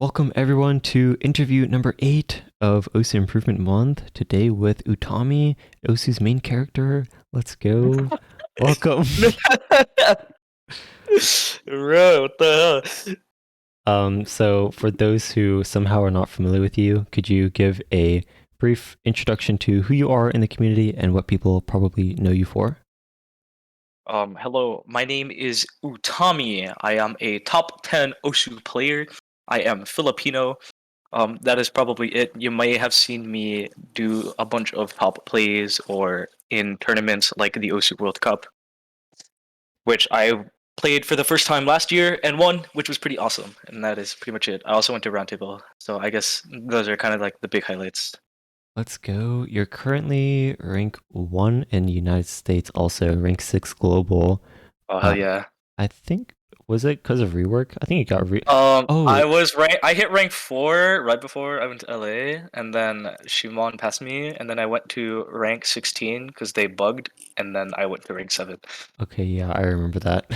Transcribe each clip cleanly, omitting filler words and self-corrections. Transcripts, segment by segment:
Welcome everyone to interview number 8 of OSU Improvement Month. Today with Utami, OSU's main character. Let's go. Welcome. Bro, what the hell? So for those who somehow are not familiar with you, could you give a brief introduction to who you are in the community and what people probably know you for? Hello, my name is Utami. I am a top 10 OSU player. I am Filipino. That is probably it. You may have seen me do a bunch of top plays or in tournaments like the OSU World Cup, which I played for the first time last year and won, which was pretty awesome. And that is pretty much it. I also went to Roundtable, so I guess those are kind of like the big highlights. Let's go. You're currently rank 1 in the United States, also rank 6 global. Oh hell Uh, yeah. I think, was it because of rework? I think it got I Oh, was rank. I hit rank 4 right before I went to LA, and then Shimon passed me, and then I went to rank 16 because they bugged, and then I went to rank 7. okay, yeah, I remember that.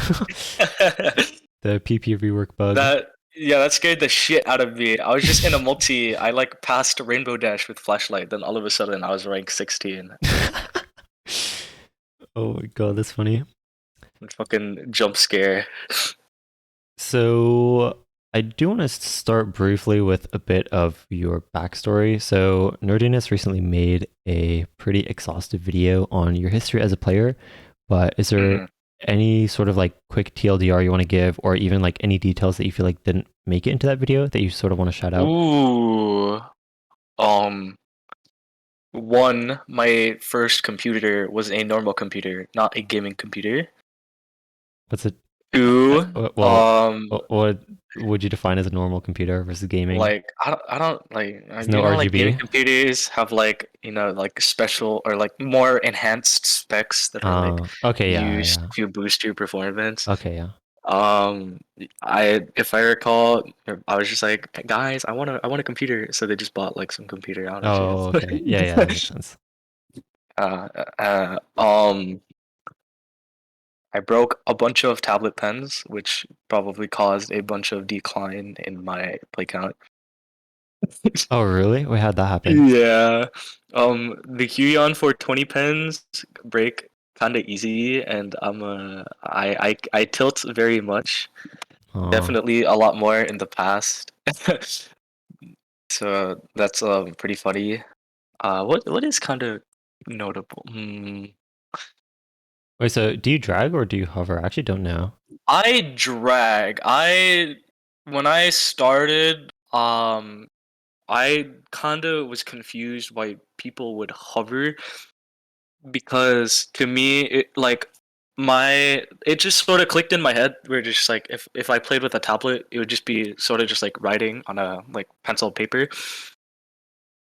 The PP rework bug. That yeah, that scared the shit out of me. I was just in a multi. I like passed Rainbow Dash with flashlight, then all of a sudden I was rank 16. Oh my god, that's funny. Fucking jump scare. So I do want to start briefly with a bit of your backstory. So Nerdiness recently made a pretty exhaustive video on your history as a player, but is there Mhm. any sort of like quick TLDR you want to give, or even like any details that you feel like didn't make it into that video that you sort of want to shout out? Ooh. Um. One, my first computer was a normal computer, not a gaming computer. What's it? Two, Well, what would you define as a normal computer versus gaming? like I don't like There's you no know like gaming RGB. computers have like like special or like more enhanced specs that are like Okay, yeah, used yeah. to boost your performance. Okay, yeah. If I recall, I was just like, guys, I want a computer, so they just bought like some computer. I don't know Oh, okay. Yeah, yeah, that makes shit. sense. uh, uh, um, I broke a bunch of tablet pens, which probably caused a bunch of decline in my play count. Oh, really? We had that happen. Yeah. The Huion for 20 pens break kind of easy, and I tilt very much. Oh, Definitely a lot more in the past. So that's pretty funny. What is kind of notable? wait. So, do you drag or do you hover? I actually don't know. I drag. I when I started, I kind of was confused why people would hover because to me it just sort of clicked in my head where just like if I played with a tablet it would just be sort of just like writing on a like pencil paper. So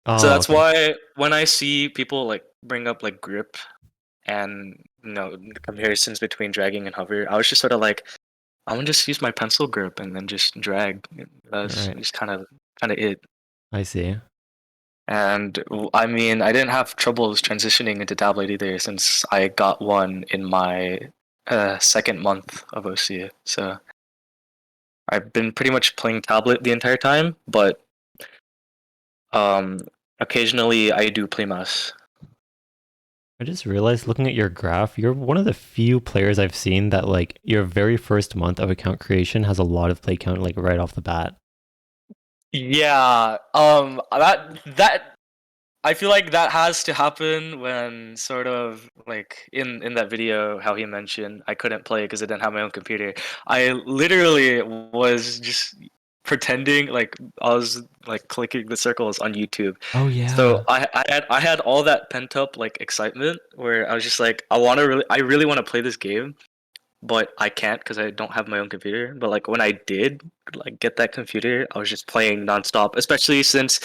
Oh, that's okay. why when I see people like bring up like grip and the comparisons between dragging and hover, I was just sort of like, I'm gonna just use my pencil grip and then just drag. All That's right. just kind of it. I see. And I mean, I didn't have troubles transitioning into tablet either since I got one in my second month of OC. So I've been pretty much playing tablet the entire time, but um, occasionally I do play mouse. I just realized looking at your graph, you're one of the few players I've seen that like your very first month of account creation has a lot of play count like right off the bat. Yeah, that I feel like that has to happen when sort of like in that video how he mentioned I couldn't play because I didn't have my own computer. I literally was just pretending like I was like clicking the circles on YouTube. Oh So yeah. I had all that pent up like excitement where I was just like I really want to play this game, but I can't because I don't have my own computer. But like when I did like get that computer, I was just playing nonstop, especially since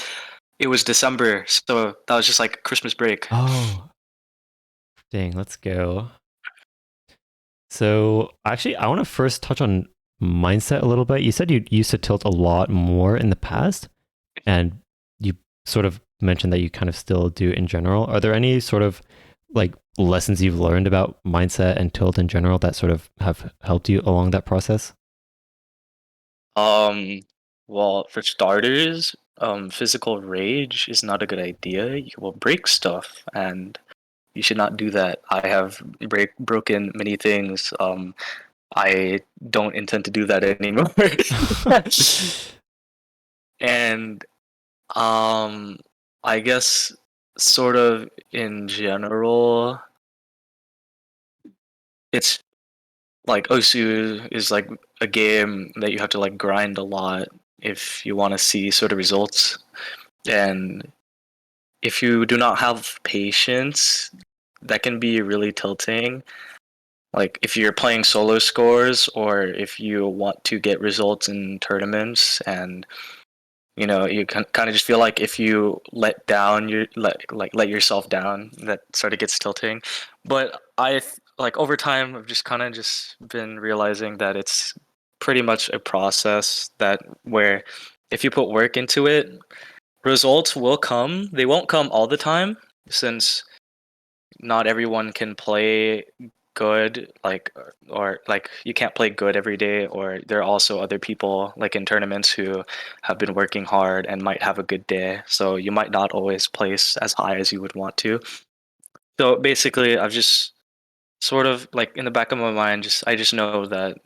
it was December, so that was just like Christmas break. Oh, dang, let's go. So, actually, I want to first touch on mindset a little bit. You said you used to tilt a lot more in the past, and you sort of mentioned that you kind of still do in general. Are there any sort of like lessons you've learned about mindset and tilt in general that sort of have helped you along that process? Um, Well, for starters, physical rage is not a good idea. You will break stuff, and you should not do that. I have broken many things. I don't intend to do that anymore. And um, I guess sort of in general, it's like Osu is like a game that you have to like grind a lot if you want to see sort of results. And if you do not have patience, that can be really tilting. Like if you're playing solo scores or if you want to get results in tournaments and you can kind of just feel like if you let yourself down, that sort of gets tilting. But like over time I've just kind of just been realizing that it's pretty much a process that where if you put work into it, results will come. They won't come all the time since not everyone can play good, like, or like you can't play good every day, or there are also other people like in tournaments who have been working hard and might have a good day, so you might not always place as high as you would want to. So basically I've just sort of like in the back of my mind, just I just know that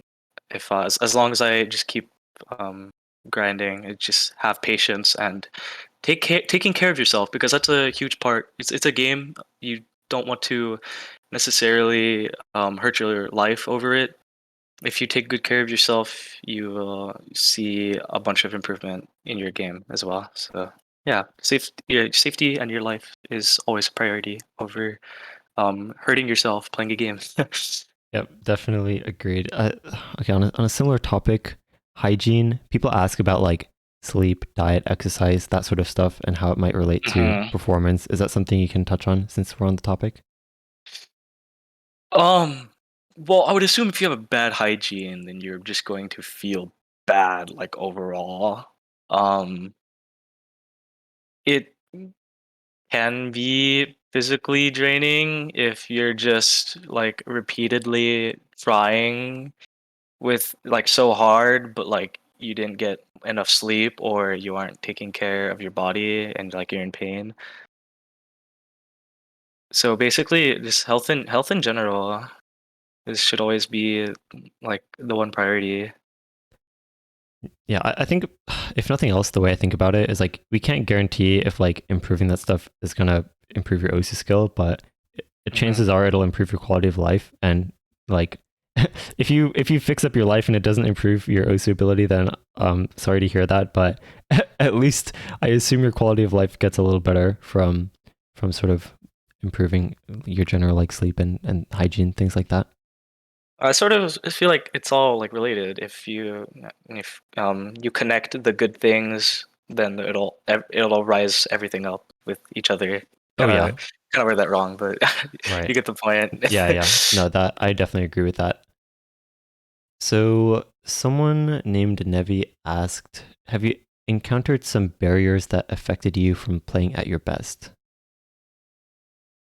if as long as I just keep um grinding, and just have patience and taking care of yourself, because that's a huge part. It's a game. You don't want to necessarily hurt your life over it. If you take good care of yourself, you will see a bunch of improvement in your game as well. So yeah, your safety and your life is always a priority over hurting yourself playing a game. Yep, definitely agreed. Okay, on a similar topic, hygiene, people ask about like sleep, diet, exercise, that sort of stuff, and how it might relate to Mhm. performance. Is that something you can touch on since we're on the topic? Um, well, I would assume if you have a bad hygiene, then you're just going to feel bad, like overall. Um, it can be physically draining if you're just like repeatedly trying with like so hard, but like you didn't get enough sleep or you aren't taking care of your body and like you're in pain. So basically, just health in general. This should always be like the one priority. Yeah, I think if nothing else, the way I think about it is like we can't guarantee if like improving that stuff is gonna improve your OC skill, but Hmm. chances are it'll improve your quality of life. And like if you fix up your life and it doesn't improve your OC ability, then sorry to hear that, but at least I assume your quality of life gets a little better from sort of improving your general like sleep and hygiene, things like that. I sort of feel like it's all like related. If you connect the good things, then it'll rise everything up with each other. Oh Kind of yeah, kind of read that wrong, but right. you get the point. Yeah, yeah. No, that I definitely agree with that. So, someone named Nevi asked, have you encountered some barriers that affected you from playing at your best?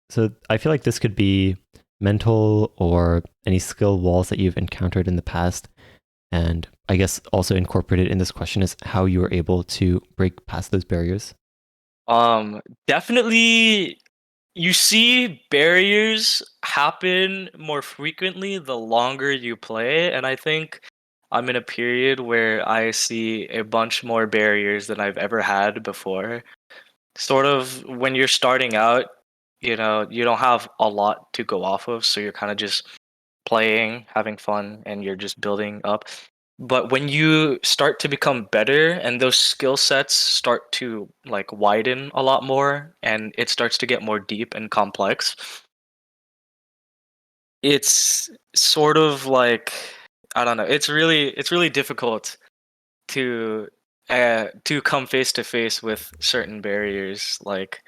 So, I feel like this could be mental or any skill walls that you've encountered in the past. And I guess also incorporated in this question is how you were able to break past those barriers. Definitely you see barriers happen more frequently the longer you play, and I think I'm in a period where I see a bunch more barriers than I've ever had before. Sort of when you're starting out, you don't have a lot to go off of, so you're kind of just playing, having fun, and you're just building up. But when you start to become better and those skill sets start to like widen a lot more and it starts to get more deep and complex, it's sort of like I don't know, it's really difficult to come face to face with certain barriers. Like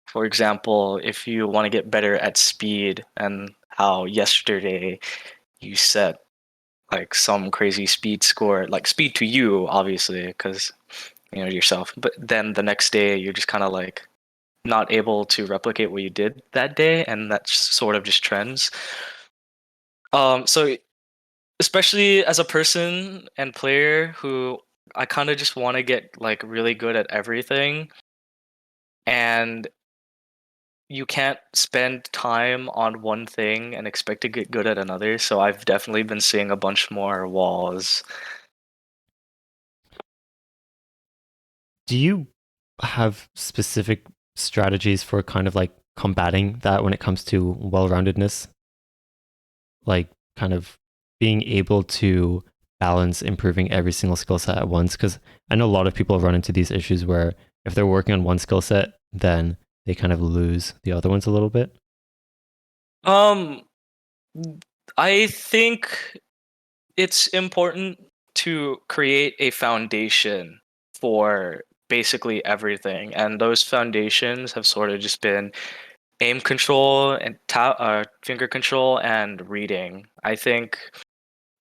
for example, if you want to get better at speed and how yesterday you set like some crazy speed score, like speed to you, obviously, because yourself. But then the next day, you're just kind of like not able to replicate what you did that day, and that's sort of just trends. So especially as a person and player who I kind of just want to get like really good at everything, and you can't spend time on one thing and expect to get good at another. So I've definitely been seeing a bunch more walls. Do you have specific strategies for kind of like combating that when it comes to well-roundedness? Like kind of being able to balance improving every single skill set at once? Because I know a lot of people run into these issues where if they're working on one skill set, then they kind of lose the other ones a little bit. Um, I think it's important to create a foundation for basically everything, and those foundations have sort of just been aim control and finger control and reading. I think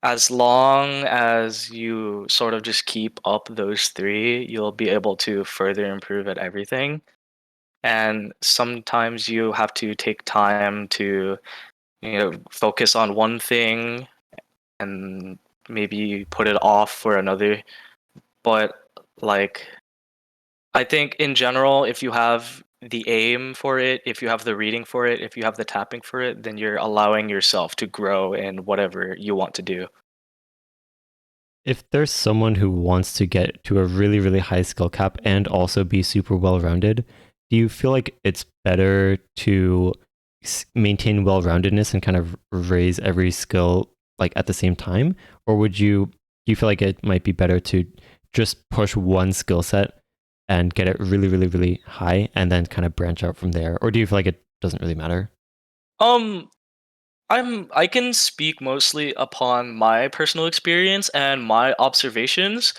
as long as you sort of just keep up those three, you'll be able to further improve at everything. And sometimes you have to take time to, focus on one thing and maybe put it off for another. But like, I think in general, if you have the aim for it, if you have the reading for it, if you have the tapping for it, then you're allowing yourself to grow in whatever you want to do. If there's someone who wants to get to a really, really high skill cap and also be super well rounded, do you feel like it's better to maintain well roundedness and kind of raise every skill like at the same time? Or do you feel like it might be better to just push one skill set and get it really, really, really high and then kind of branch out from there? Or do you feel like it doesn't really matter? Um, I can speak mostly upon my personal experience and my observations.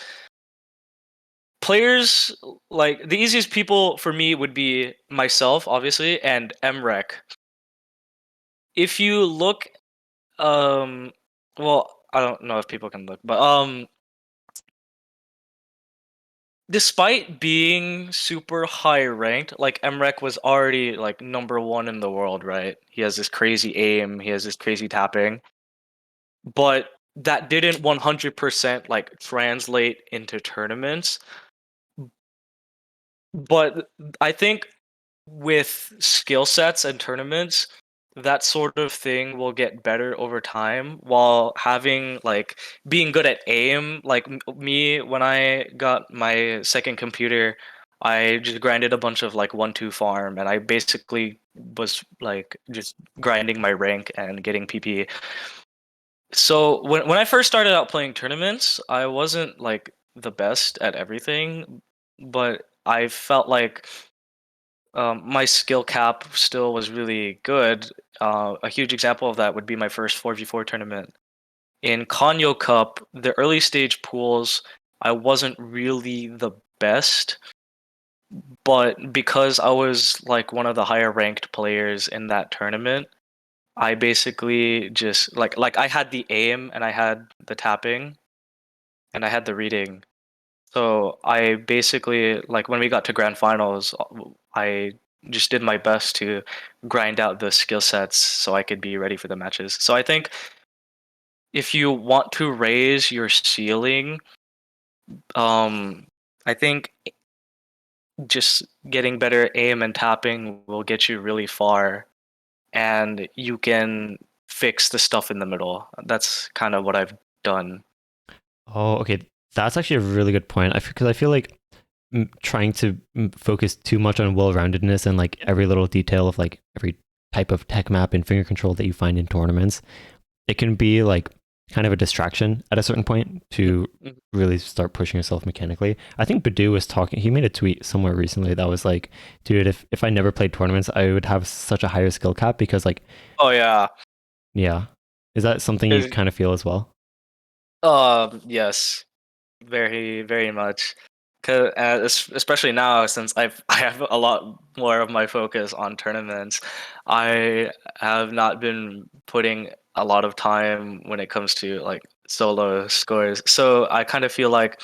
Players, like the easiest people for me would be myself, obviously, and MREC. If you look, um, well, I don't know if people can look, but despite being super high ranked, like MREC was already like number one in the world, right? He has this crazy aim, he has this crazy tapping, but that didn't 100% like translate into tournaments. But I think with skill sets and tournaments, that sort of thing will get better over time while having like being good at aim. Like me, when I got my second computer, I just grinded a bunch of like 1-2 farm, and I basically was like just grinding my rank and getting PP. So when I first started out playing tournaments, I wasn't like the best at everything, but I felt like my skill cap still was really good. A huge example of that would be my first 4v4 tournament. In Kanyo Cup, the early stage pools, I wasn't really the best, but because I was like one of the higher ranked players in that tournament, I basically just like I had the aim and I had the tapping and I had the reading. So I basically like when we got to grand finals, I just did my best to grind out the skill sets so I could be ready for the matches. So I think if you want to raise your ceiling, um, I think just getting better aim and tapping will get you really far, and you can fix the stuff in the middle. That's kind of what I've done. Oh, okay. That's actually a really good point. Because I feel like trying to focus too much on well-roundedness and like every little detail of like every type of tech map and finger control that you find in tournaments, it can be like kind of a distraction at a certain point to Mhm. really start pushing yourself mechanically. I think Badu was talking, he made a tweet somewhere recently that was like, dude, if I never played tournaments, I would have such a higher skill cap because like, Oh yeah. yeah. Is that something you 'Cause- kind of feel as well? yes. Very, very much. Cause especially now, since I have a lot more of my focus on tournaments, I have not been putting a lot of time when it comes to like solo scores. So I kind of feel like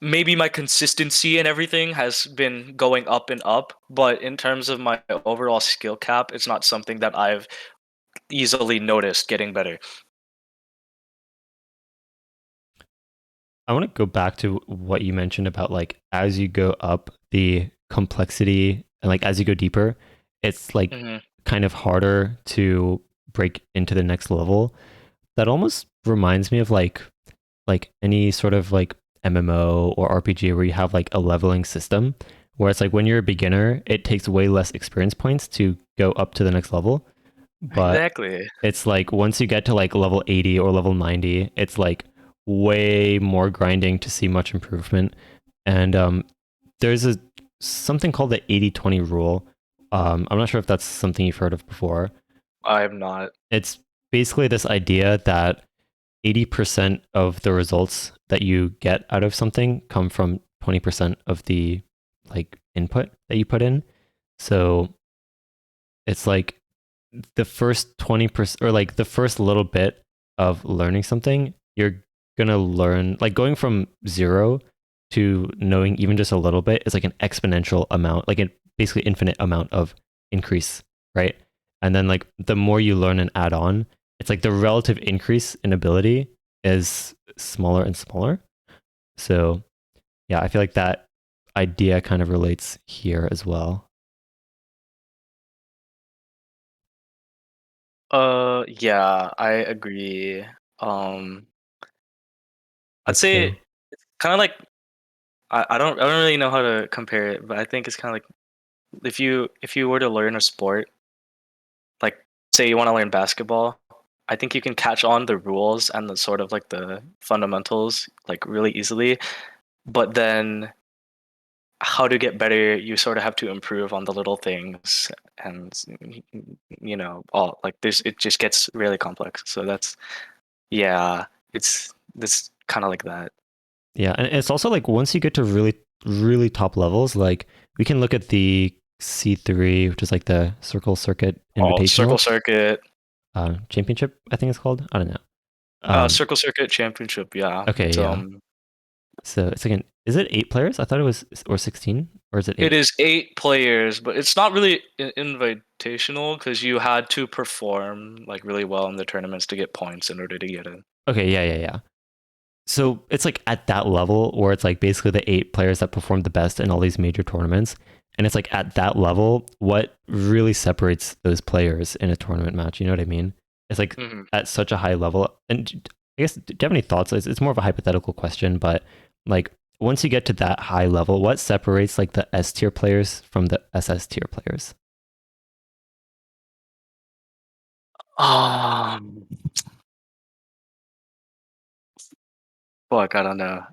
maybe my consistency and everything has been going up and up, but in terms of my overall skill cap, it's not something that I've easily noticed getting better. I want to go back to what you mentioned about like as you go up the complexity and like as you go deeper, it's like Hmm. kind of harder to break into the next level. That almost reminds me of like any sort of like MMO or RPG where you have like a leveling system where it's like when you're a beginner, it takes way less experience points to go up to the next level. But Exactly. it's like once you get to like level 80 or level 90, it's like way more grinding to see much improvement. And there's a something called the 80-20 rule. I'm not sure if that's something you've heard of before. I'm not. It's basically this idea that 80% of the results that you get out of something come from 20% of the like input that you put in. So it's like the first 20% or like the first little bit of learning something, you're going to learn like going from zero to knowing even just a little bit is like an exponential amount, like a basically infinite amount of increase, right? And then like the more you learn and add on, it's like the relative increase in ability is smaller and smaller. So yeah, I feel like that idea kind of relates here as well. Yeah, I agree. Um, I'd But say still, it's kind of like I don't really know how to compare it, but I think it's kind of like if you were to learn a sport, like say you want to learn basketball, I think you can catch on the rules and the sort of like the fundamentals like really easily, but then how to get better, you sort of have to improve on the little things, and all like this it just gets really complex. So that's yeah, it's this kind of like that. yeah, and it's also like once you get to really, really top levels, like we can look at the C3, which is like the Circle Circuit Oh, Circle Invitational Circuit, Championship, I think it's called. I don't know. Um, Circle Circuit Championship. Yeah, okay, it's yeah. So it's like is it 8 players? I thought it was, or 16, or is it it eight? is 8 players, but it's not really invitational because you had to perform like really well in the tournaments to get points in order to get in. Okay, yeah, yeah, yeah. So it's like at that level where it's like basically the 8 players that performed the best in all these major tournaments. And it's like at that level, what really separates those players in a tournament match? You know what I mean? It's like Hmm. at such a high level. And I guess, do you have any thoughts? It's more of a hypothetical question, but like once you get to that high level, what separates like the S tier players from the SS tier players? Um, Fuck, I don't know.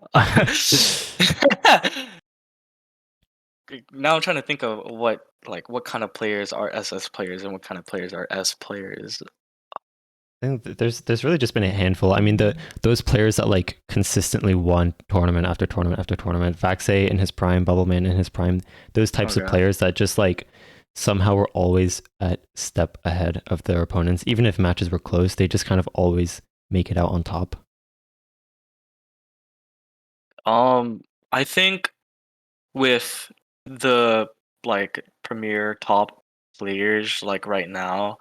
Now I'm trying to think of what kind of players are SS players and what kind of players are S players. I think there's really just been a handful. I mean, those players that like consistently won tournament after tournament after tournament, Vaxe in his prime, Bubbleman in his prime, those types of Okay. players that just like somehow were always at step ahead of their opponents, even if matches were close, they just kind of always make it out on top. Um, I think with the like premier top players like right now,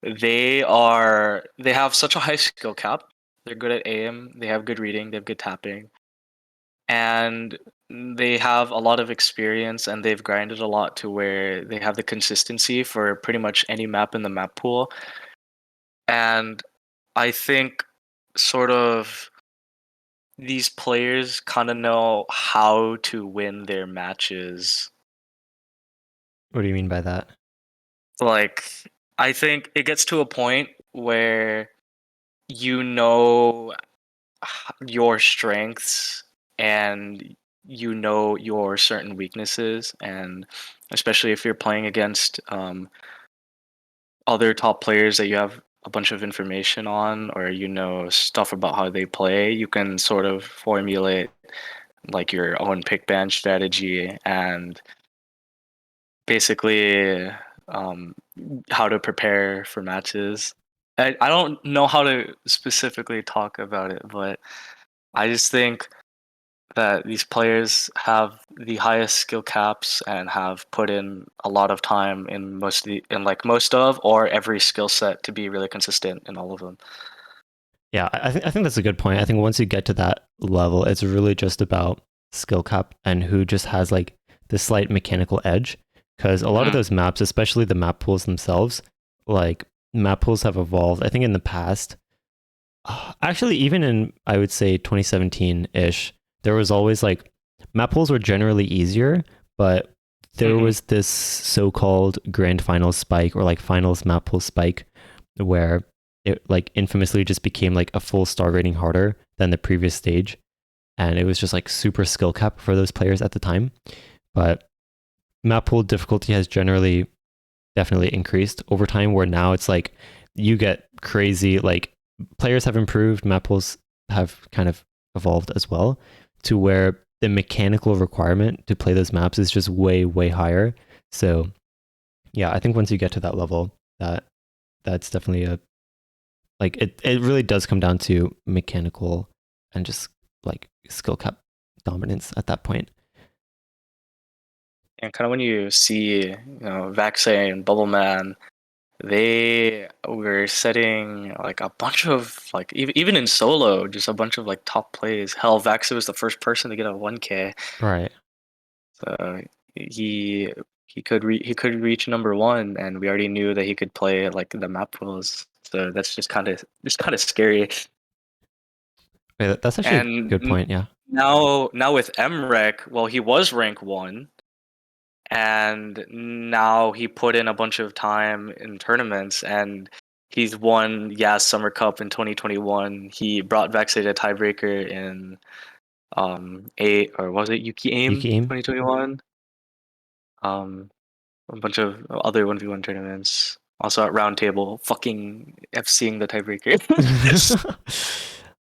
they have such a high skill cap. They're good at aim, they have good reading, they have good tapping, and they have a lot of experience and they've grinded a lot to where they have the consistency for pretty much any map in the map pool. And I think sort of these players kind of know how to win their matches. What do you mean by that? Like, I think it gets to a point where you know your strengths and you know your certain weaknesses, and especially if you're playing against other top players that you have a bunch of information on, or you know stuff about how they play, you can sort of formulate like your own pick ban strategy and basically um, how to prepare for matches. I don't know how to specifically talk about it, but I just think that these players have the highest skill caps and have put in a lot of time in most of the, in like most of or every skill set to be really consistent in all of them. Yeah, I think that's a good point. I think once you get to that level, it's really just about skill cap and who just has like the slight mechanical edge. Because a lot of Mhm. those maps, especially the map pools themselves, like map pools have evolved. I think in the past, actually, even in I would say 2017 ish, there was always like map pools were generally easier, but there Mhm. was this so-called grand finals spike or like finals map pool spike where it like infamously just became like a full star rating harder than the previous stage, and it was just like super skill cap for those players at the time. But map pool difficulty has generally definitely increased over time, where now it's like you get crazy, like players have improved, map pools have kind of evolved as well, to where the mechanical requirement to play those maps is just way higher. So yeah, I think once you get to that level, that's definitely a like it really does come down to mechanical and just like skill cap dominance at that point. And kind of when you see, Vaxay and Bubbleman, they were setting like a bunch of like even in solo, just a bunch of like top plays. Hell, Vaxay was the first person to get a 1K. Right. So he he could reach number one, and we already knew that he could play like the map pools. So that's just kind of scary. Wait, that's actually a And good point. Yeah. now with Emrek, well, he was rank one, and now he put in a bunch of time in tournaments, and he's won Summer Cup in 2021. He brought Vexay to tiebreaker in eight, or was it Yuki Aim Yuki aim. 2021? Um, a bunch of other 1v1 tournaments. Also at Roundtable, fucking FCing the tiebreaker.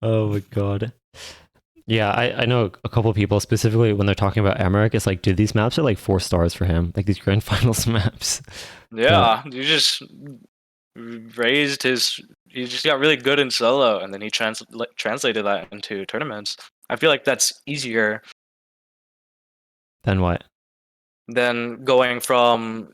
Oh my god. Yeah, I know a couple people specifically when they're talking about Emmerich, it's like, dude, these maps are like 4 stars for him, like these grand finals maps. But Yeah, you just raised his. He just got really good in solo, and then he translated that into tournaments. I feel like that's easier then what? than going from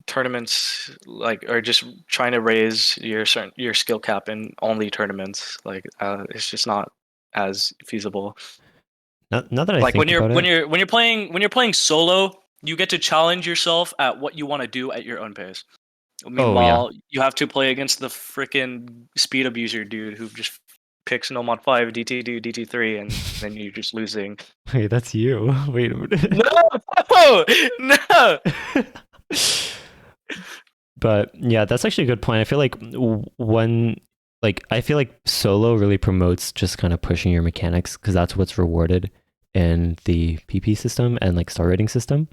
tournaments like or just trying to raise your skill cap in only tournaments. Like it's just not as feasible. Not that I Like think about it. when you're playing solo, you get to challenge yourself at what you want to do at your own pace. Oh yeah. Meanwhile, you have to play against the freaking speed abuser dude who just picks no mod 5, DT2, DT3, and then you're just losing. Wait, that's you. Wait a minute. No! No! But yeah, that's actually a good point. I feel like when like I feel like solo really promotes just kind of pushing your mechanics because that's what's rewarded in the PP system and like star rating system.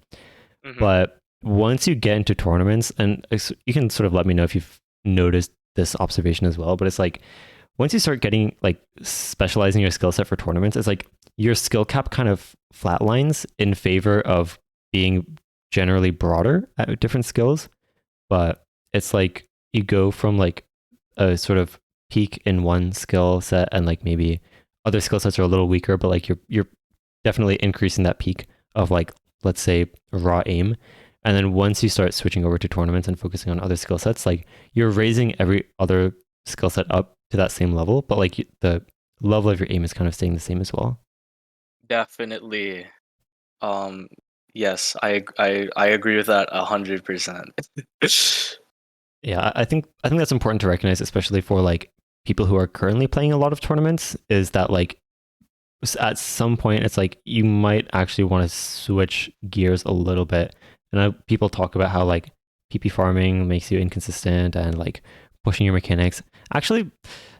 Hmm. But once you get into tournaments, and you can sort of let me know if you've noticed this observation as well, but it's like once you start getting like specializing your skill set for tournaments, it's like your skill cap kind of flatlines in favor of being generally broader at different skills. But it's like you go from like a sort of peak in one skill set and like maybe other skill sets are a little weaker, but like you're definitely increasing that peak of like let's say raw aim. And then once you start switching over to tournaments and focusing on other skill sets, like you're raising every other skill set up to that same level, but like the level of your aim is kind of staying the same as well. Definitely. Um, yes, I agree with that 100%. Yeah, I think that's important to recognize, especially for like people who are currently playing a lot of tournaments, is that like at some point it's like you might actually want to switch gears a little bit. And people talk about how like PP farming makes you inconsistent and like pushing your mechanics. Actually,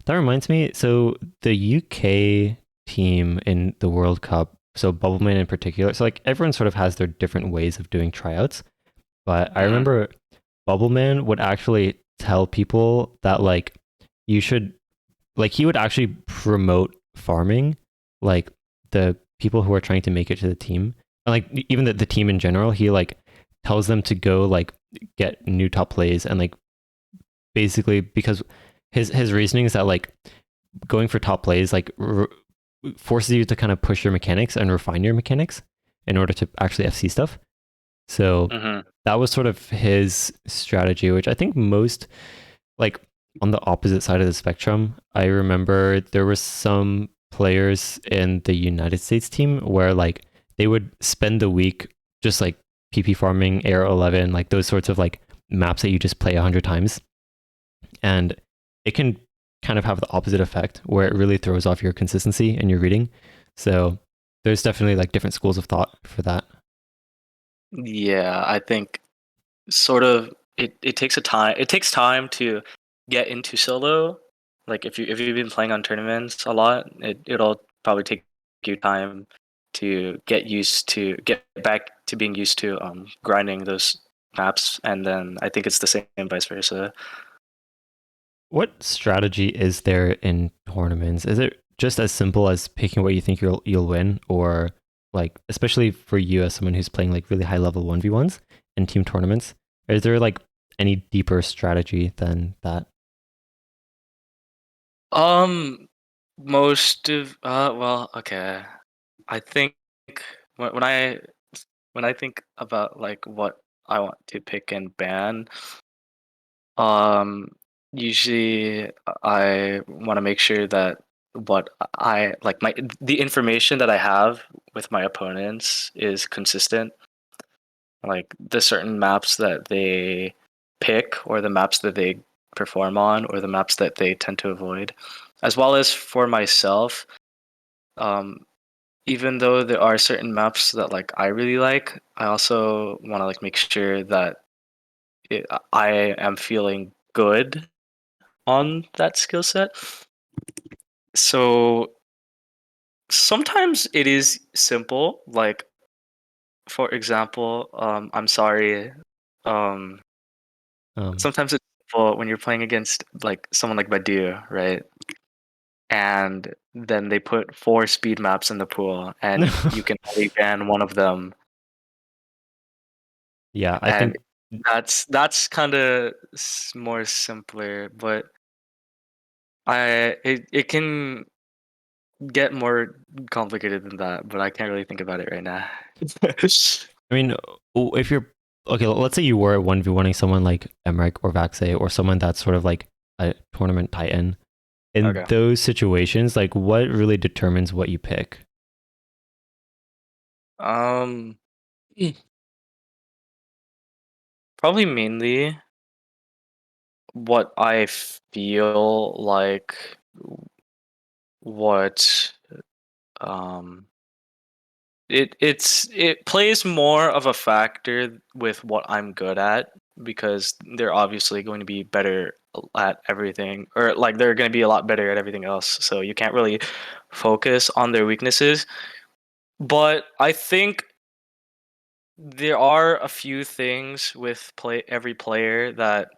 that reminds me. So the UK team in the World Cup, so Bubbleman in particular, so like everyone sort of has their different ways of doing tryouts. But I Mhm. remember Bubbleman would actually tell people that like you should like he would actually promote farming, like the people who are trying to make it to the team, and like even the team in general. He like tells them to go like get new top plays and like basically because his reasoning is that like going for top plays like forces you to kind of push your mechanics and refine your mechanics in order to actually FC stuff. So Mhm. that was sort of his strategy, which I think most like on the opposite side of the spectrum. I remember there were some players in the United States team where like they would spend the week just like PP farming, Air 11, like those sorts of like maps that you just play 100 times, and it can kind of have the opposite effect where it really throws off your consistency and your reading. So there's definitely like different schools of thought for that. Yeah, I think sort of it takes time to get into solo. Like if you've been playing on tournaments a lot, it'll probably take you time to get back to being used to grinding those maps, and then I think it's the same vice versa. What strategy is there in tournaments? Is it just as simple as picking what you think you'll win, or like especially for you as someone who's playing like really high level 1v1s in team tournaments, is there like any deeper strategy than that? Um, most of well, okay. I think when when I when I think about like what I want to pick and ban, um, usually I want to make sure that what I like my the information that I have with my opponents is consistent. Like the certain maps that they pick, or the maps that they perform on, or the maps that they tend to avoid, as well as for myself. Um, Even though there are certain maps that like I really like, I also want to like make sure that I am feeling good on that skill set. So sometimes it is simple. Like for example, I'm sorry. Um, Um, Sometimes it's simple when you're playing against like someone like Badu, right? And then they put four speed maps in the pool, and you can only ban one of them, yeah, I and think that's kind of more simpler. But it can get more complicated than that, but I can't really think about it right now. I mean, if you're okay, let's say you were 1v1ing someone like Emmerich or Vaxe or someone that's sort of like a tournament titan. In Okay. those situations, like what really determines what you pick? Um, Probably mainly what I feel like what um it plays more of a factor with what I'm good at, because they're obviously going to be better at everything, or like they're going to be a lot better at everything else, so you can't really focus on their weaknesses. But I think there are a few things with play every player that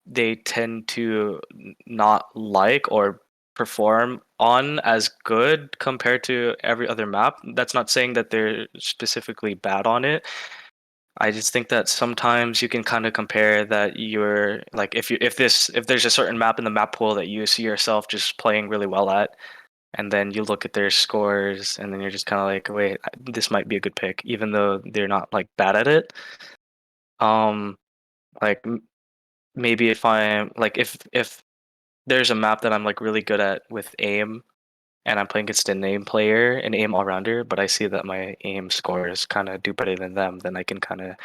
they tend to not like or perform on as good compared to every other map. That's not saying that they're specifically bad on it. I just think that sometimes you can kind of compare that you're like if there's a certain map in the map pool that you see yourself just playing really well at, and then you look at their scores, and then you're just kind of like, wait, this might be a good pick, even though they're not like bad at it. Um, like maybe if I'm like if there's a map that I'm like really good at with aim, and I'm playing against a name player, an aim all rounder, but I see that my aim scores kind of do better than them, then I can kind of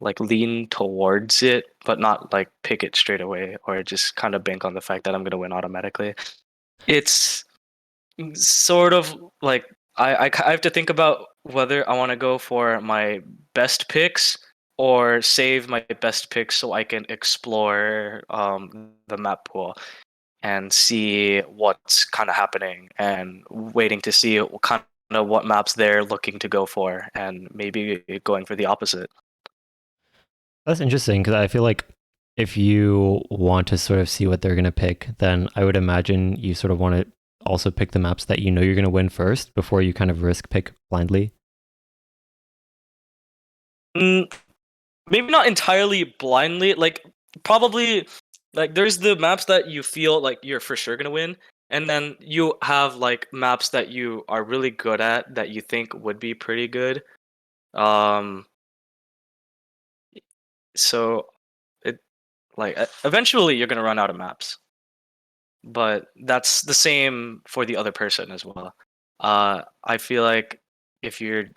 like lean towards it, but not like pick it straight away, or just kind of bank on the fact that I'm gonna win automatically. It's sort of like I have to think about whether I want to go for my best picks or save my best picks so I can explore the map pool and see what's kind of happening, and waiting to see kind of what maps they're looking to go for, and maybe going for the opposite. That's interesting because I feel like if you want to sort of see what they're going to pick, then I would imagine you sort of want to also pick the maps that you know you're going to win first before you kind of risk pick blindly. Mm, Maybe not entirely blindly. Like probably like there's the maps that you feel like you're for sure gonna win, and then you have like maps that you are really good at that you think would be pretty good. Um, so it. Like eventually you're gonna run out of maps, but that's the same for the other person as well. I feel like if you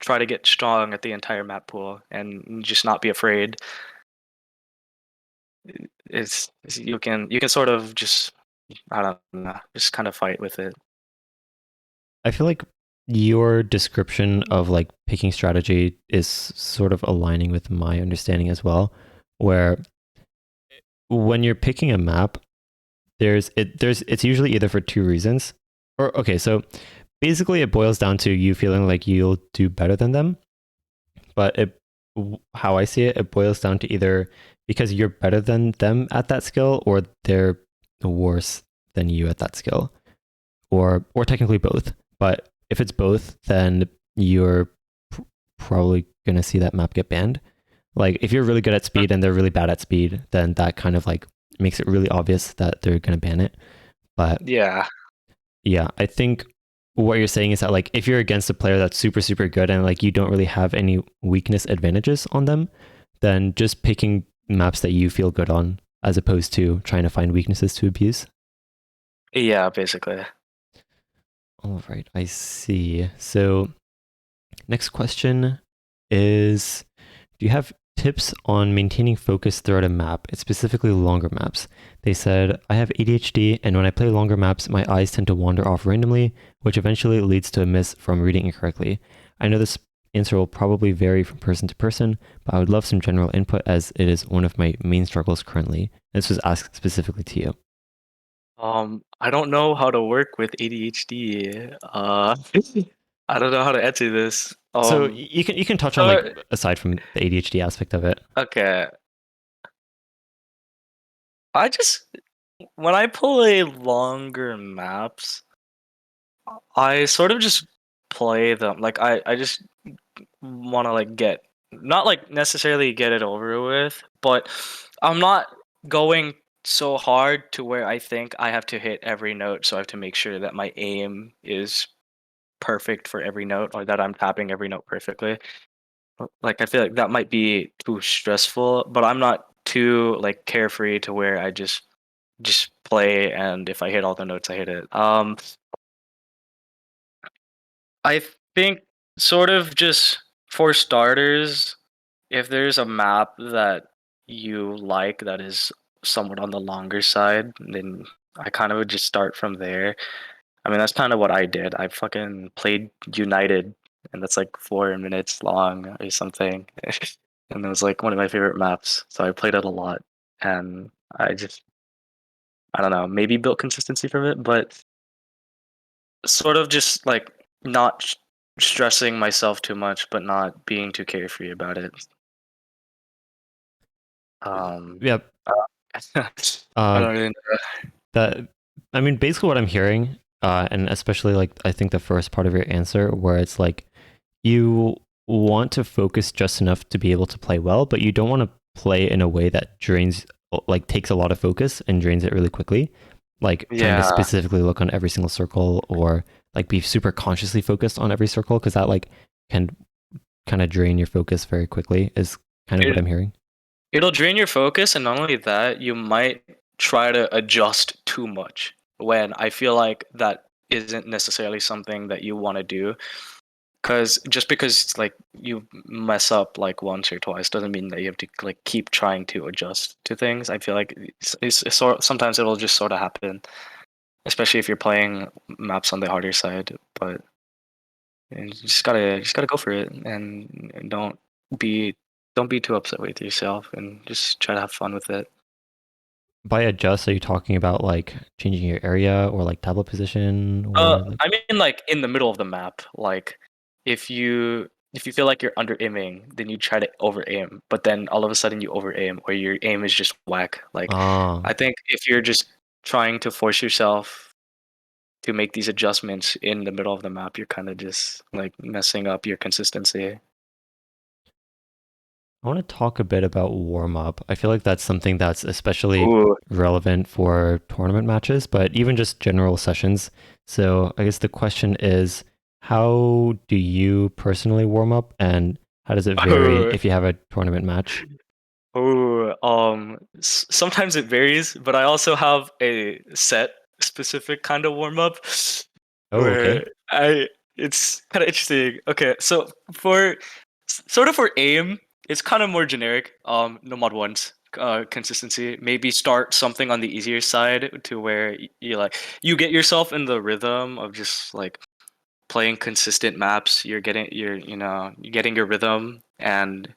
try to get strong at the entire map pool and just not be afraid, you can sort of just, I don't know, just kind of fight with it. I feel like your description of like picking strategy is sort of aligning with my understanding as well, where when you're picking a map, there's it's usually either for two reasons. Or okay, so basically it boils down to you feeling like you'll do better than them, but how I see it, it boils down to either because you're better than them at that skill or they're worse than you at that skill, or technically both. But if it's both, then you're probably going to see that map get banned. Like if you're really good at speed and they're really bad at speed, then that kind of like makes it really obvious that they're going to ban it. But Yeah. yeah, I think what you're saying is that like if you're against a player that's super super good and like you don't really have any weakness advantages on them, then just picking maps that you feel good on as opposed to trying to find weaknesses to abuse. Yeah, basically. All right, I see. So next question is, do you have tips on maintaining focus throughout a map? It's specifically longer maps. They said, I have ADHD, and when I play longer maps, my eyes tend to wander off randomly, which eventually leads to a miss from reading incorrectly. I know this answer will probably vary from person to person, but I would love some general input as it is one of my main struggles currently. This was asked specifically to you. I don't know how to work with ADHD. I don't know how to answer this. So you can touch on like So aside from the ADHD aspect of it. okay, I just when I play longer maps, I sort of just play them. Like I just want to like get, not like necessarily get it over with, but I'm not going so hard to where I think I have to hit every note, so I have to make sure that my aim is perfect for every note or that I'm tapping every note perfectly. Like I feel like that might be too stressful, but I'm not too like carefree to where I just play, and if I hit all the notes I hit it. I think sort of just for starters, if there's a map that you like that is somewhat on the longer side, then I kind of would just start from there. I mean, that's kind of what I did. I fucking played United, and that's like 4 minutes long or something. And it was like one of my favorite maps. So I played it a lot. And I don't know, maybe built consistency from it, but sort of just like not stressing myself too much, but not being too carefree about it. Um, Yeah, I uh, don't really know. that I mean, basically what I'm hearing, and especially like I think the first part of your answer, where it's like you want to focus just enough to be able to play well, but you don't want to play in a way that drains, like takes a lot of focus and drains it really quickly. Like trying to Yeah. specifically look on every single circle or like be super consciously focused on every circle because that like can kind of drain your focus very quickly, is kind of what It, I'm hearing. it'll drain your focus, and not only that, you might try to adjust too much when I feel like that isn't necessarily something that you want to do. Because just because it's like you mess up like once or twice doesn't mean that you have to like keep trying to adjust to things. I feel like sometimes it'll just sort of happen, especially if you're playing maps on the harder side. But you just gotta go for it, and be don't be too upset with yourself, and just try to have fun with it. By adjust, are you talking about like changing your area or like tablet position or like I mean, like in the middle of the map, like if you feel like you're under aiming, then you try to over aim, but then all of a sudden you over aim, or your aim is just whack. Like, ah I think if you're just trying to force yourself to make these adjustments in the middle of the map, you're kind of just like messing up your consistency. I want to talk a bit about warm up. I feel like that's something that's especially Ooh. relevant for tournament matches, but even just general sessions. So I guess the question is, how do you personally warm up, and how does it vary if you have a tournament match? Oh, sometimes it varies, but I also have a set specific kind of warm up Oh, where okay. it's kind of interesting. Okay, so for sort of for aim, it's kind of more generic. No mod ones. Consistency. Maybe start something on the easier side to where you like you get yourself in the rhythm of just like playing consistent maps. You're getting your rhythm, and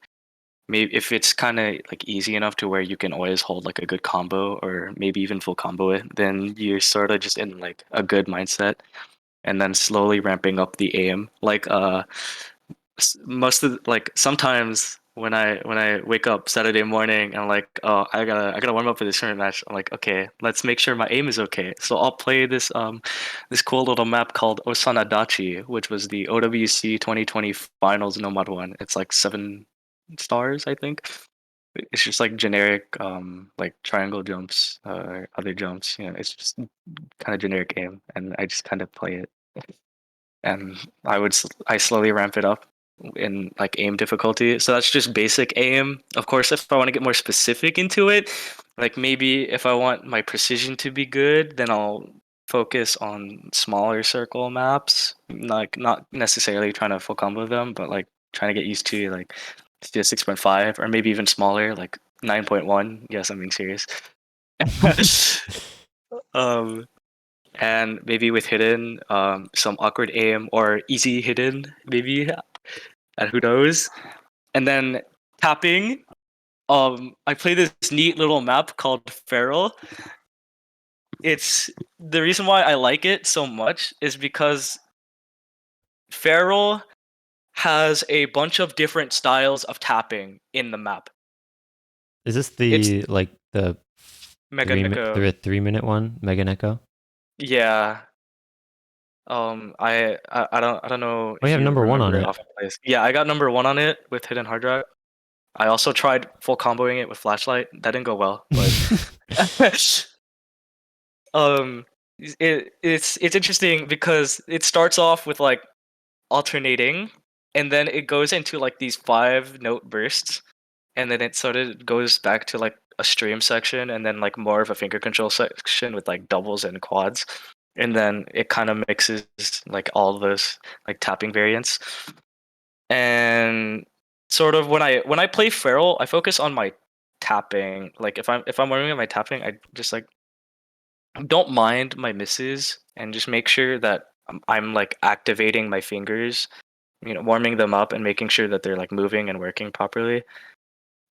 maybe if it's kind of like easy enough to where you can always hold like a good combo or maybe even full combo it, then you're sort of just in like a good mindset, and then slowly ramping up the aim. Like most of like sometimes when I wake up Saturday morning and I'm like, oh, I gotta warm up for this tournament match. I'm like, okay, let's make sure my aim is okay. So I'll play this cool little map called Osanadachi, which was the OWC 2020 finals nomad one. It's like 7 stars, I think. It's just like generic like triangle jumps, other jumps. It's just kind of generic aim, and I just kind of play it, and I slowly ramp it up in like aim difficulty. So that's just basic aim. Of course, if I want to get more specific into it, like maybe if I want my precision to be good, then I'll focus on smaller circle maps. Like not necessarily trying to full combo them, but like trying to get used to like 6.5 or maybe even smaller, like 9.1. Yes, I'm being serious. um and maybe with hidden, some awkward aim or easy hidden, maybe, and who knows. And then tapping. I play this neat little map called Feral. It's the reason why I like it so much is because Feral has a bunch of different styles of tapping in the map. Is this It's the like the Mega Neko. 3 minute one, Mega Neko? Yeah. I don't know Oh, you if have you number one on remember it it. off the place. Yeah, I got number one on it with Hidden Hard Drive. I also tried full comboing it with flashlight. That didn't go well, but um, it's interesting because it starts off with like alternating, and then it goes into like these 5 note bursts, and then it sort of goes back to like a stream section, and then like more of a finger control section with like doubles and quads, and then it kind of mixes like all those like tapping variants. And sort of when I play Feral, I focus on my tapping. Like if I'm working on my tapping, I just like don't mind my misses and just make sure that I'm like activating my fingers, warming them up and making sure that they're like moving and working properly,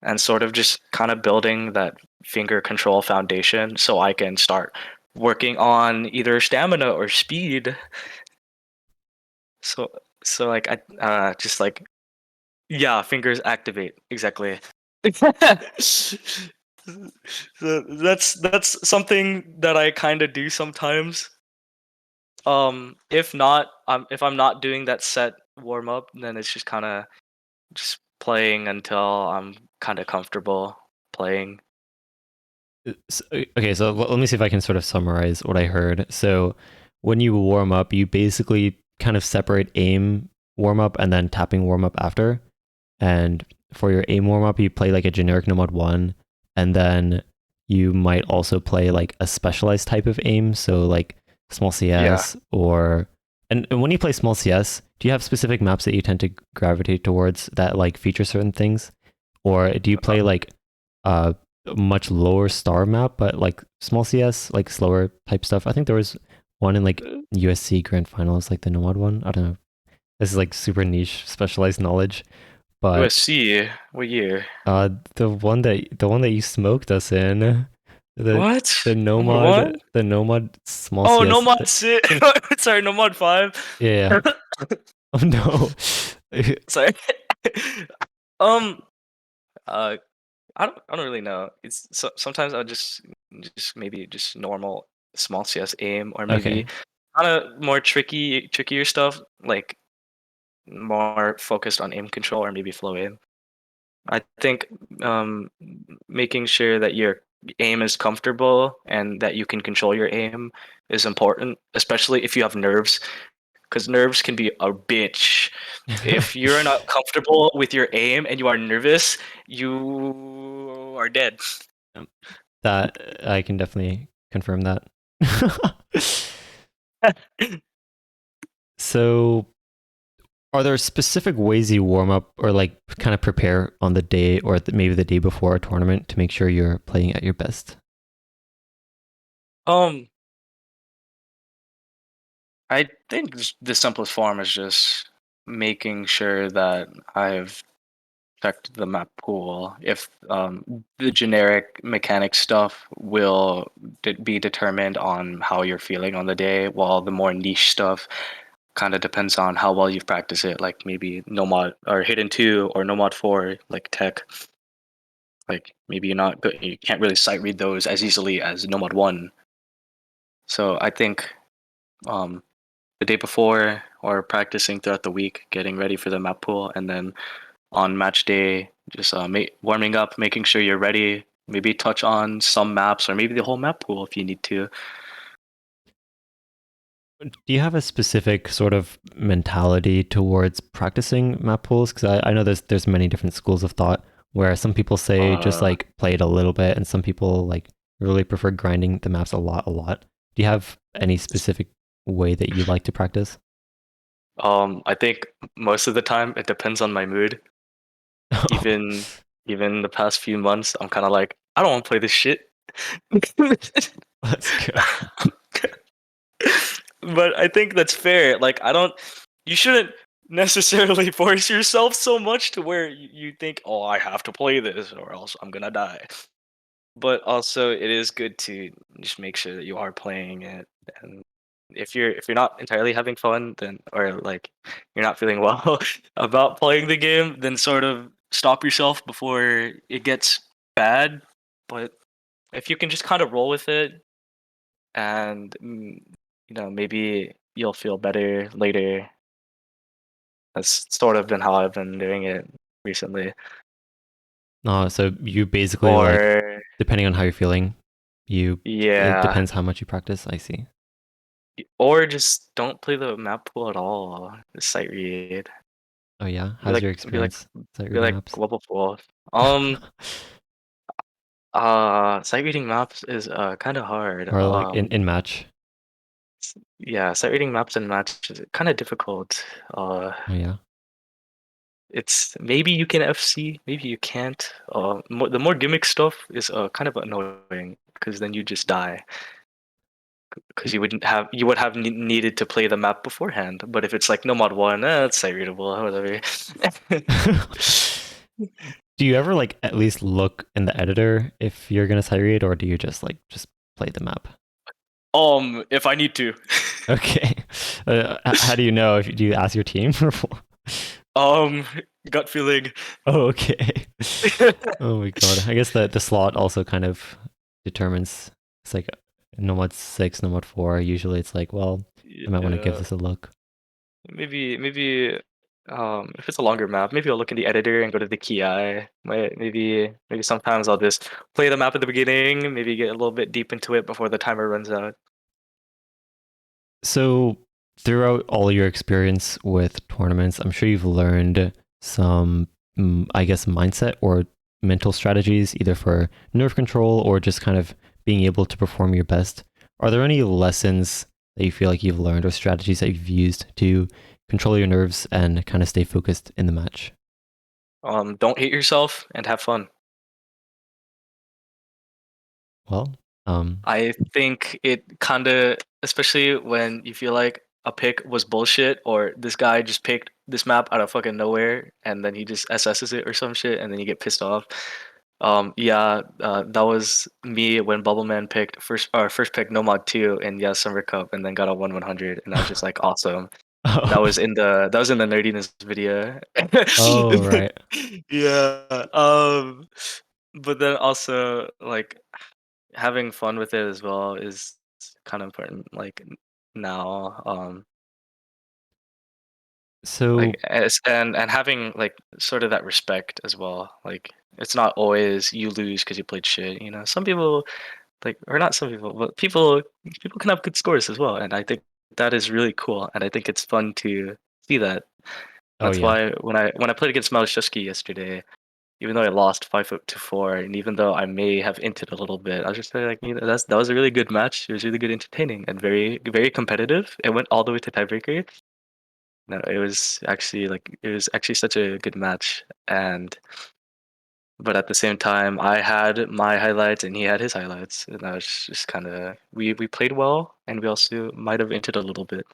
and sort of just kind of building that finger control foundation so I can start working on either stamina or speed. So so like I just like yeah, fingers activate exactly. So that's something that I kind of do sometimes. If not, if I'm not doing that set warm up, then it's just kind of just playing until I'm kind of comfortable playing. Okay, so let me see if I can sort of summarize what I heard. So when you warm up, you basically kind of separate aim warm up and then tapping warm up after. And for your aim warm up, you play like a generic nomad one, and then you might also play like a specialized type of aim, so like small Yeah. CS or and when you play small CS, do you have specific maps that you tend to gravitate towards that like feature certain things, or do you play like a much lower star map but like small CS, like slower type stuff? I think there was one in like USC Grand Finals, like the nomad one. I don't know. This is like super niche, specialized knowledge, but USC, what year? the one that you smoked us in, the What? the Number nomad one? the nomad small Oh, no CS. mod six. Sorry, no mod 5. Yeah. Oh no. Sorry. um. Uh. I don't really know. Sometimes I'll just maybe just normal small CS aim, or maybe Okay. kind of more trickier stuff like more focused on aim control or maybe flow aim. I think making sure that your aim is comfortable and that you can control your aim is important, especially if you have nerves, because nerves can be a bitch. If you're not comfortable with your aim and you are nervous, you people are dead. Um, that I can definitely confirm that. So, are there specific ways you warm up or like kind of prepare on the day or maybe the day before a tournament to make sure you're playing at your best? um, I think the simplest form is just making sure that I've checked the map pool. If the generic mechanic stuff will be determined on how you're feeling on the day, while the more niche stuff kind of depends on how well you've practiced it. Like maybe no mod or hidden 2 or no mod 4, like tech. Like maybe you're not good, you can't really sight read those as easily as no mod 1. So I think um, the day before or practicing throughout the week, getting ready for the map pool, and then on match day, just warming up, making sure you're ready. Maybe touch on some maps or maybe the whole map pool if you need to. Do you have a specific sort of mentality towards practicing map pools? Because I know there's many different schools of thought where some people say just Uh, like play it a little bit, and some people like really prefer grinding the maps a lot, a lot. Do you have any specific way that you like to practice? I think most of the time it depends on my mood. Even even the past few months, I'm kind of like, I don't want to play this shit. Let's go. But I think that's fair. Like, you shouldn't necessarily force yourself so much to where you think, oh, I have to play this or else I'm gonna die. But also, it is good to just make sure that you are playing it. And if you're not entirely having fun, then or like you're not feeling well about playing the game, then sort of stop yourself before it gets bad. But if you can just kind of roll with it and maybe you'll feel better later. That's sort of been how I've been doing it recently. So you basically like, Or depending on how you're feeling, it yeah, depends how much you practice. I see. or just don't play the map pool at all. Just sight read. Oh yeah, Be how's like your be like experience sight be reading like maps? global pool. Sight reading maps is kind of hard. Or like in match? Yeah, sight reading maps and match is kind of difficult. Oh yeah. It's maybe you can FC, maybe you can't. The more gimmick stuff is kind of annoying because then you just die because you would have needed to play the map beforehand. But if it's like no mod 1, it's sight readable, whatever. Do you ever like at least look in the editor if you're gonna sight read, or do you just like just play the map? If I need to. Okay. How do you know? If do you ask your team? Um, Gut feeling. Oh, okay. Oh my god. I guess the slot also kind of determines. It's like no mod 6, no mod 4. Usually it's like, well, I might want to give Yeah, this a look. maybe if it's a longer map, maybe I'll look in the editor and go to the key eye. Maybe sometimes I'll just play the map at the beginning, maybe get a little bit deep into it before the timer runs out. So, throughout all your experience with tournaments, I'm sure you've learned some, I guess, mindset or mental strategies, either for nerve control or just kind of being able to perform your best. Are there any lessons that you feel like you've learned or strategies that you've used to control your nerves and kind of stay focused in the match? Don't hate yourself and have fun. Well, um, I think it kind of, especially when you feel like a pick was bullshit or this guy just picked this map out of fucking nowhere and then he just SS's it or some shit and then you get pissed off. Yeah, that was me when Bubbleman picked first pick No Mod 2 and yeah, Summer Cup and then got a 1/100 and I was just like awesome. And oh, that was in the nerdiness video. oh, right. Yeah. But then also like having fun with it as well is kind of important. Like now, So, and having like sort of that respect as well. Like it's not always you lose because you played shit. You know, some people like, or not some people, but people can have good scores as well. And I think that is really cool. And I think it's fun to see that. oh That's yeah. why when I played against Malashevsky yesterday, even though I lost 5-4, and even though I may have inted a little bit, I was just like, that was a really good match. It was really good, entertaining, and very very competitive. It went all the way to tiebreaker. No, it was actually such a good match, and but at the same time, I had my highlights and he had his highlights, and that was just kind of we played well, and we also might have inted a little bit.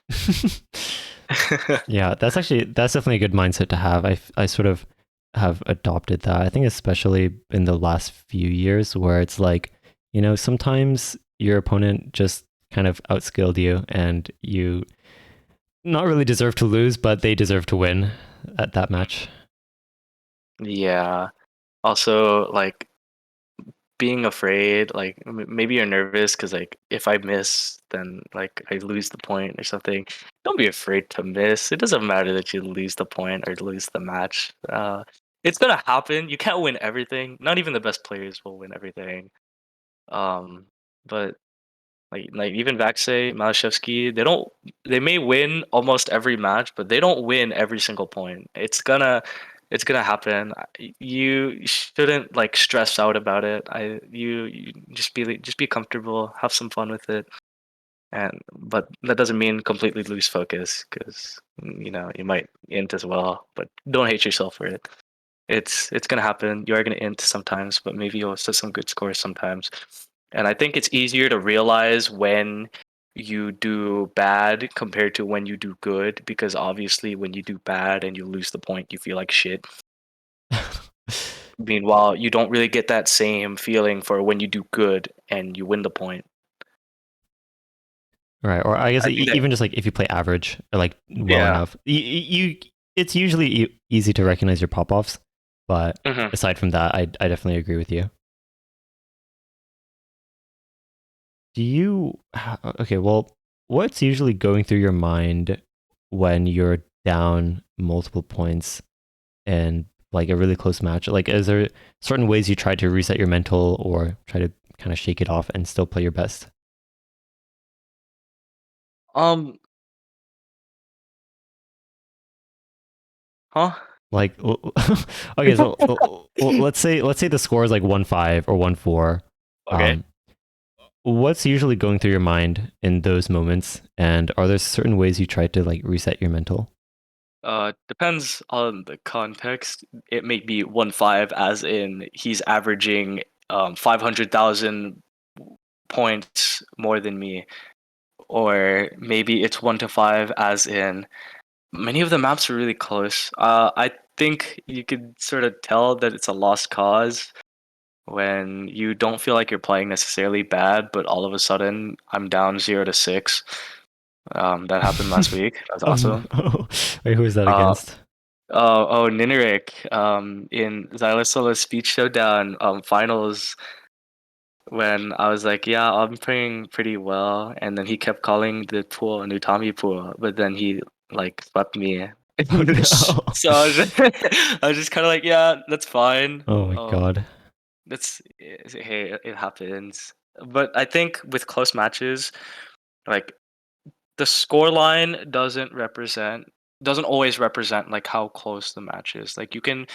Yeah, that's definitely a good mindset to have. I sort of have adopted that. I think especially in the last few years where it's like, sometimes your opponent just kind of outskilled you and you not really deserve to lose, but they deserve to win at that match. Yeah. Also, like being afraid, like maybe you're nervous because like if I miss, then like I lose the point or something. Don't be afraid to miss. It doesn't matter that you lose the point or lose the match. It's gonna happen. You can't win everything. Not even the best players will win everything. Um, but like even Vaxey, Malashevsky, they may win almost every match, but they don't win every single point. It's gonna happen. You shouldn't like stress out about it. You just be comfortable, have some fun with it. And but that doesn't mean completely lose focus because you might int as well, but don't hate yourself for it. It's gonna happen. You are gonna int sometimes, but maybe you'll set some good scores sometimes. And I think it's easier to realize when you do bad compared to when you do good, because obviously when you do bad and you lose the point, you feel like shit. Meanwhile, you don't really get that same feeling for when you do good and you win the point. Right. Or I guess I think that even just like if you play average or like well yeah. enough, it's usually easy to recognize your pop offs. But hmm aside from that, I definitely agree with you. Do you, okay, well, what's usually going through your mind when you're down multiple points in like a really close match? Like, is there certain ways you try to reset your mental or try to kind of shake it off and still play your best? Um. Huh? Like, okay, so let's say the score is like 1-5 or 1-4. Okay. Um, what's usually going through your mind in those moments? And are there certain ways you try to like reset your mental? Depends on the context. It may be 1-5, as in he's averaging 500,000 points more than me, or maybe it's 1-5, as in many of the maps are really close. I think you could sort of tell that it's a lost cause when you don't feel like you're playing necessarily bad, but all of a sudden I'm down 0-6. That happened last week. That was Oh no! awesome. Wait, who is that Uh, against? Nineric, in Xylosola's Speech Showdown finals, when I was like, yeah, I'm playing pretty well, and then he kept calling the pool an Utami pool, but then he like swept me. Oh no! So I was just kind of like, yeah, that's fine. Oh my god! That's hey, it happens. But I think with close matches, like the score line doesn't always represent like how close the match is. Like you can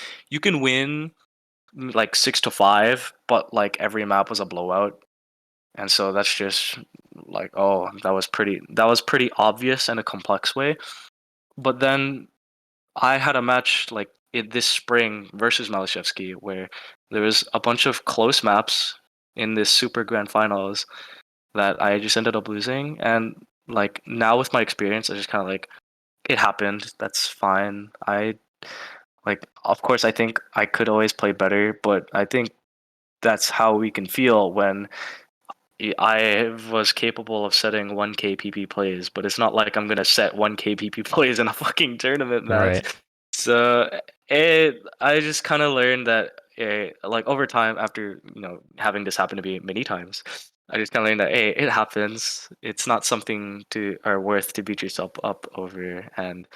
win like 6-5, but like every map was a blowout. And so that's just like, oh, that was pretty obvious in a complex way. But then I had a match like this spring versus Malashevsky where there was a bunch of close maps in this super grand finals that I just ended up losing. And like now with my experience, I just kind of like it happened. That's fine. Of course, I think I could always play better, but I think that's how we can feel when I was capable of setting 1K PP plays, but it's not like I'm gonna set 1K PP plays in a fucking tournament match. Right. So I just kind of learned that, like over time, after having this happen to me many times, I just kind of learned that hey, it happens. It's not something to or worth to beat yourself up over, and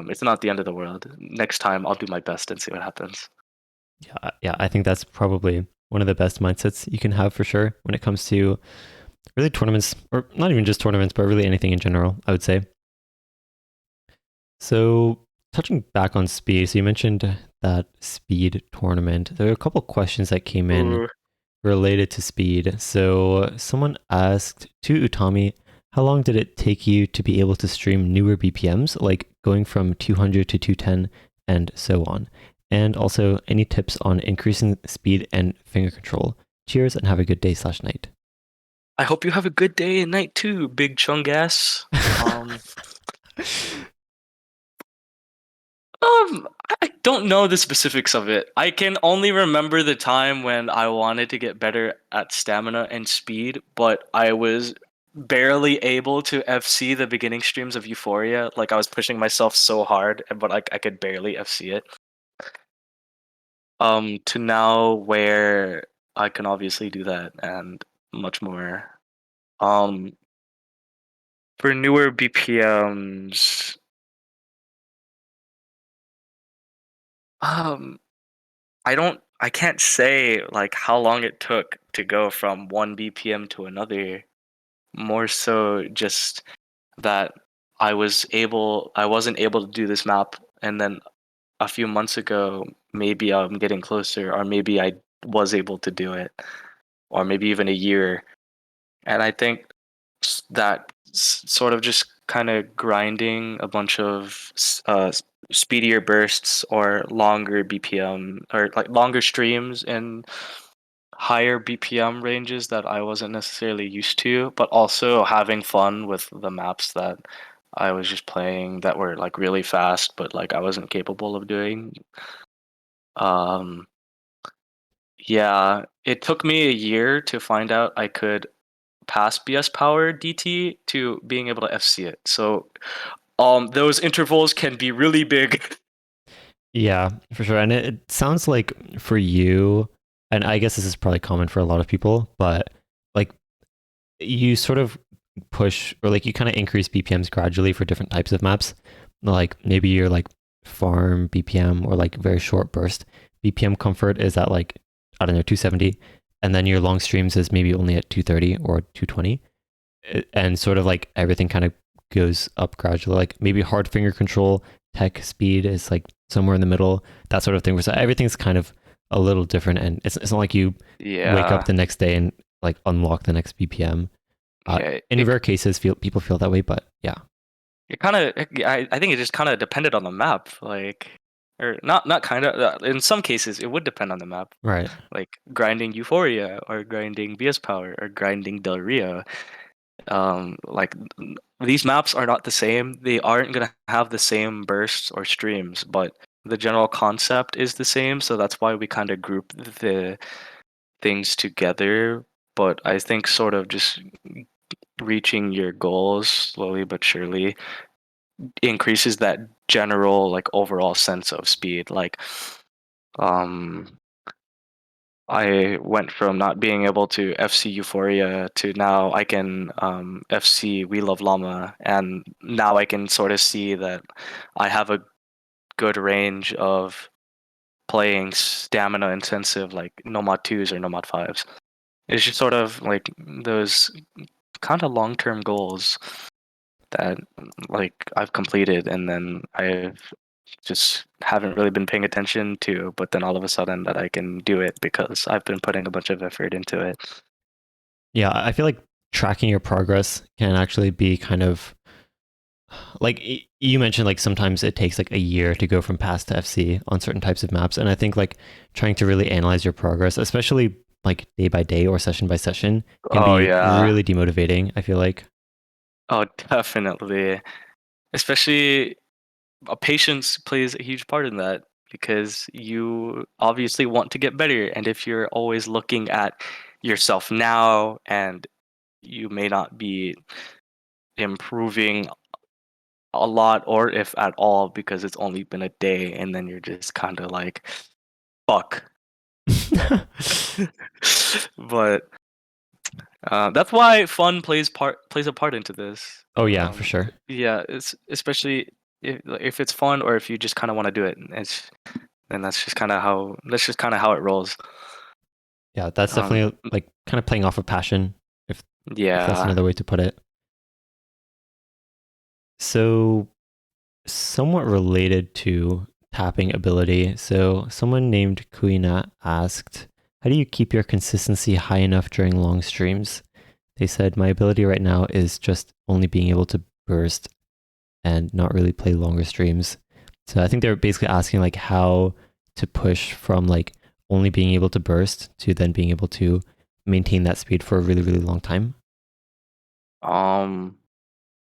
it's not the end of the world. Next time, I'll do my best and see what happens. Yeah, yeah. I think that's probably one of the best mindsets you can have for sure when it comes to really tournaments, or not even just tournaments, but really anything in general. I would say. So touching back on speed, so you mentioned that speed tournament. There were a couple questions that came in Ooh. related to speed. So someone asked to Utami, how long did it take you to be able to stream newer BPMs, like going from 200 to 210 and so on? And also, any tips on increasing speed and finger control? Cheers and have a good day/night. I hope you have a good day and night too, big chungass. Um, I don't know the specifics of it. I can only remember the time when I wanted to get better at stamina and speed, but I was barely able to FC the beginning streams of Euphoria. Like I was pushing myself so hard, but I could barely FC it. To now where I can obviously do that and much more. Um, for newer BPMs, um, I can't say like how long it took to go from one BPM to another. More so just that I wasn't able to do this map, and then a few months ago maybe I'm getting closer, or maybe I was able to do it, or maybe even a year. And I think that sort of just kind of grinding a bunch of speedier bursts or longer BPM, or like longer streams and higher BPM ranges that I wasn't necessarily used to, but also having fun with the maps that I was just playing that were like really fast, but like I wasn't capable of doing. Um, yeah, it took me a year to find out I could pass BS power DT to being able to FC it. So those intervals can be really big. Yeah, for sure. And it sounds like for you, and I guess this is probably common for a lot of people, but like you sort of push or like you kind of increase BPMs gradually for different types of maps. Like maybe you're like farm BPM or like very short burst. BPM comfort is at like, I don't know, 270. And then your long streams is maybe only at 230 or 220. And sort of like everything kind of goes up gradually. Like maybe hard finger control, tech speed is like somewhere in the middle, that sort of thing. So everything's kind of a little different. And it's not like you wake up Yeah, the next day and like unlock the next BPM. yeah. In rare cases, people feel that way, but yeah, It kind of, I think it just kind of depended on the map, like, or not kind of. In some cases, it would depend on the map, right. like grinding Euphoria or grinding BS Power or grinding Del Rio. Like these maps are not the same. They aren't gonna have the same bursts or streams, but the general concept is the same. So that's why we kind of group the things together. But I think sort of just reaching your goals slowly but surely increases that general like overall sense of speed. Like um I went from not being able to FC Euphoria to now I can FC We Love Llama, and now I can sort of see that I have a good range of playing stamina intensive like Nomad 2s or Nomad 5s. It's just sort of like those kind of long-term goals that like I've completed, and then I've just haven't really been paying attention to, but then all of a sudden that I can do it because I've been putting a bunch of effort into it. Yeah, I feel like tracking your progress can actually be kind of like you mentioned, like sometimes it takes like a year to go from pass to FC on certain types of maps. And I think like trying to really analyze your progress, especially like day by day or session by session, can Oh be yeah. really demotivating, I feel like. Oh, definitely. Especially patience plays a huge part in that because you obviously want to get better, and if you're always looking at yourself now and you may not be improving a lot or if at all because it's only been a day, and then you're just kind of like fuck. But that's why fun plays a part into this. Oh yeah, for sure. Yeah, it's especially if it's fun or if you just kind of want to do it. And that's just kind of how it rolls. Yeah, that's Um, definitely like kind of playing off of passion, if that's yeah. another way to put it. So somewhat related to tapping ability. So, someone named Kuina asked, how do you keep your consistency high enough during long streams? They said, my ability right now is just only being able to burst and not really play longer streams. So, I think they're basically asking like how to push from like only being able to burst to then being able to maintain that speed for a really, really long time. Um,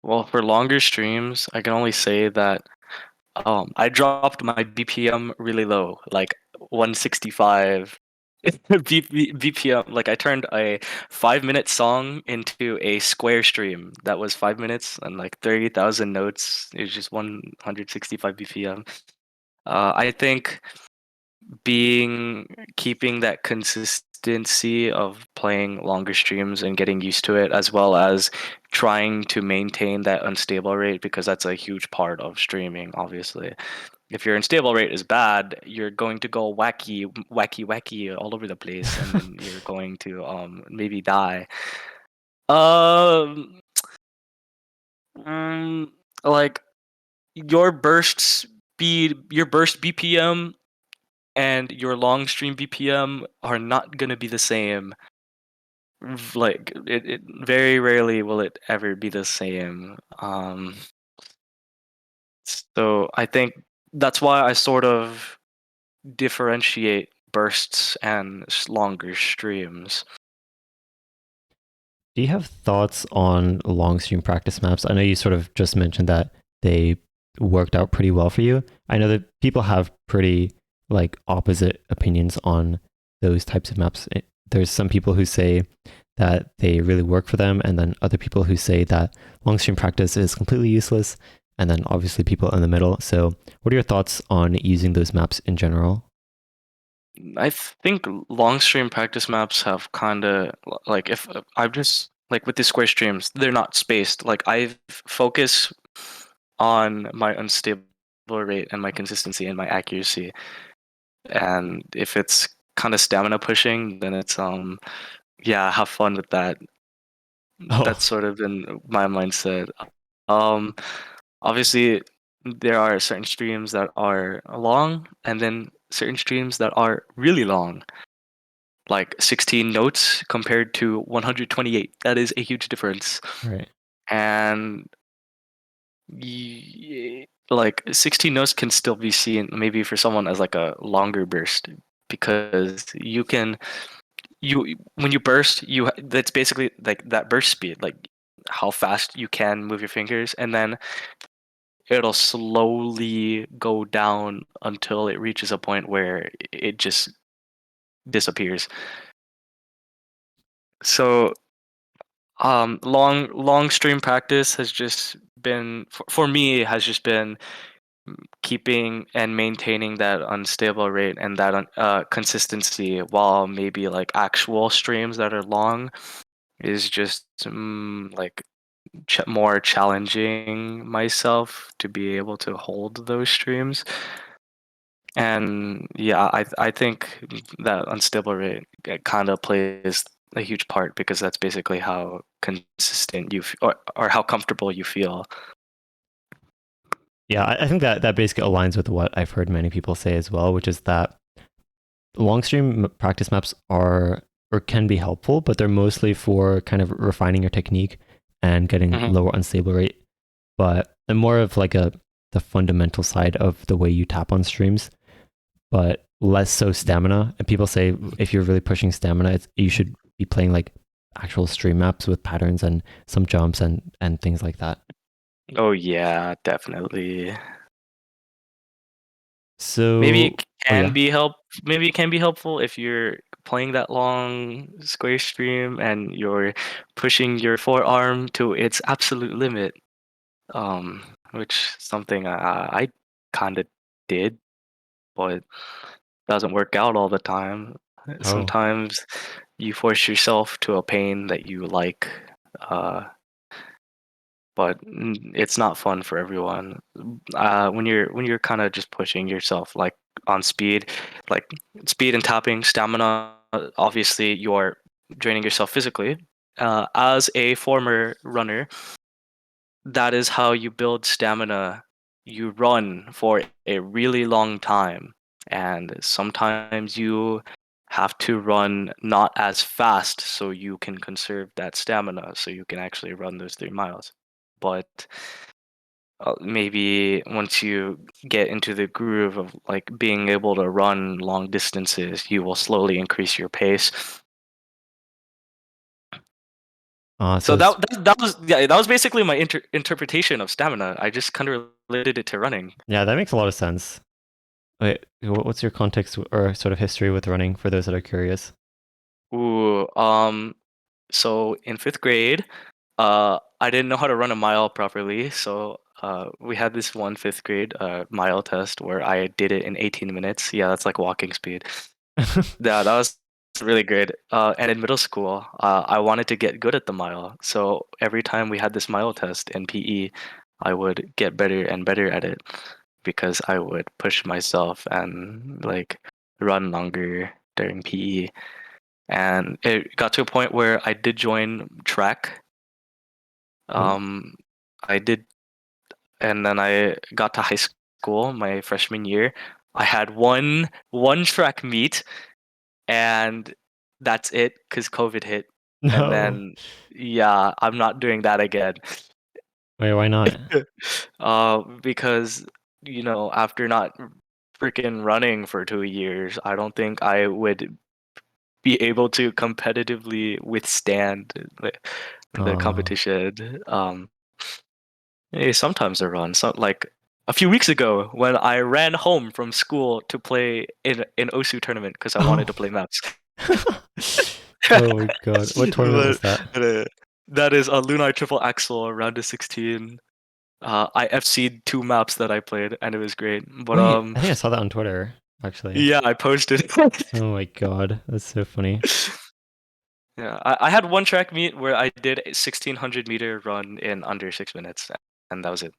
well, for longer streams, I can only say that I dropped my BPM really low, like 165 BPM. Like I turned a 5 minute song into a square stream that was 5 minutes and like 30,000 notes. It was just 165 BPM. I think being keeping that consistency of playing longer streams and getting used to it, as well as trying to maintain that unstable rate, because that's a huge part of streaming, obviously. If your unstable rate is bad, you're going to go wacky all over the place, and then you're going to maybe die. Um, mm, like your burst BPM and your long stream BPM are not gonna be the same. Like it very rarely will it ever be the same. So I think that's why I sort of differentiate bursts and longer streams. Do you have thoughts on long stream practice maps? I know you sort of just mentioned that they worked out pretty well for you. I know that people have pretty like opposite opinions on those types of maps. There's some people who say that they really work for them, and then other people who say that long stream practice is completely useless, and then obviously people in the middle. So, what are your thoughts on using those maps in general? I think long stream practice maps have kind of like if I've just like with the square streams, they're not spaced. Like I focus on my unstable rate and my consistency and my accuracy. And if it's kind of stamina pushing, then it's yeah, have fun with that. That's Oh, sort of been my mindset. Um Obviously there are certain streams that are long and then certain streams that are really long. Like 16 notes compared to 128. That is a huge difference. right. And like 16 notes can still be seen maybe for someone as like a longer burst, because you when you burst, that's basically like that burst speed, like how fast you can move your fingers, and then it'll slowly go down until it reaches a point where it just disappears. So long stream practice has just been for me has just been keeping and maintaining that unstable rate and that consistency, while maybe like actual streams that are long is just like more challenging myself to be able to hold those streams. And yeah, I think that unstable rate kind of plays a huge part, because that's basically how consistent or how comfortable you feel. Yeah, I think that that basically aligns with what I've heard many people say as well, which is that long stream practice maps are or can be helpful, but they're mostly for kind of refining your technique and getting Hmm. lower unstable rate. But and more of like a the fundamental side of the way you tap on streams, but less so stamina. And people say if you're really pushing stamina, you should be playing like actual stream maps with patterns and some jumps and things like that. Oh yeah, definitely. Maybe So, it oh can yeah, be help. Maybe it can be helpful if you're playing that long square stream and you're pushing your forearm to its absolute limit. Which something I kind of did, but doesn't work out all the time. oh Sometimes you force yourself to a pain that you like, uh, but it's not fun for everyone. When you're kind of just pushing yourself like on speed, like speed and tapping, stamina. Obviously, you are draining yourself physically. As a former runner, that is how you build stamina you run for a really long time, and sometimes you have to run not as fast so you can conserve that stamina so you can actually run those 3 miles. But maybe once you get into the groove of like being able to run long distances, you will slowly increase your pace. So So it's, that was basically my interpretation of stamina. I just kind of related it to running. yeah, that makes a lot of sense. Wait, what's your context or sort of history with running for those that are curious? Ooh, so in fifth grade, I didn't know how to run a mile properly, so we had this one fifth grade mile test where I did it in 18 minutes. Yeah, that's like walking speed. Yeah, that was really good. And in middle school, I wanted to get good at the mile, so every time we had this mile test in PE, I would get better and better at it because I would push myself and like run longer during PE. And it got to a point where I did join track. Oh, Um, I did, and then I got to high school my freshman year. I had one track meet, and that's it because COVID hit. And no. then, yeah, I'm not doing that again. Wait, why not? Because after not freaking running for 2 years, I don't think I would be able to competitively withstand the Oh, competition. Sometimes I run. So like a few weeks ago, when I ran home from school to play in an OSU tournament because I wanted oh. to play maps. Oh my God. What tournament but, was that? that is a Lunar Triple Axel round of 16. I FC'd 2 maps that I played, and it was great. But Wait, I think I saw that on Twitter, actually. yeah, I posted. Oh my God. That's so funny. Yeah, I had one track meet where I did a 1600-meter run in under 6 minutes, and that was it.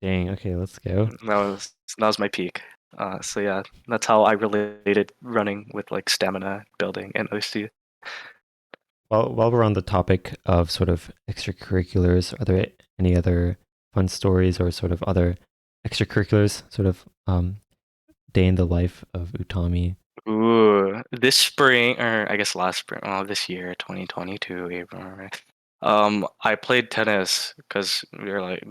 Dang, okay, let's go. That was my peak. So yeah, that's how I related running with like stamina building and OC. While we're on the topic of sort of extracurriculars, are there any other fun stories or sort of other extracurriculars, sort of day in the life of Utami? Ooh, this spring, or I guess last spring, oh, this year, 2022, April, right? I played tennis because they're like,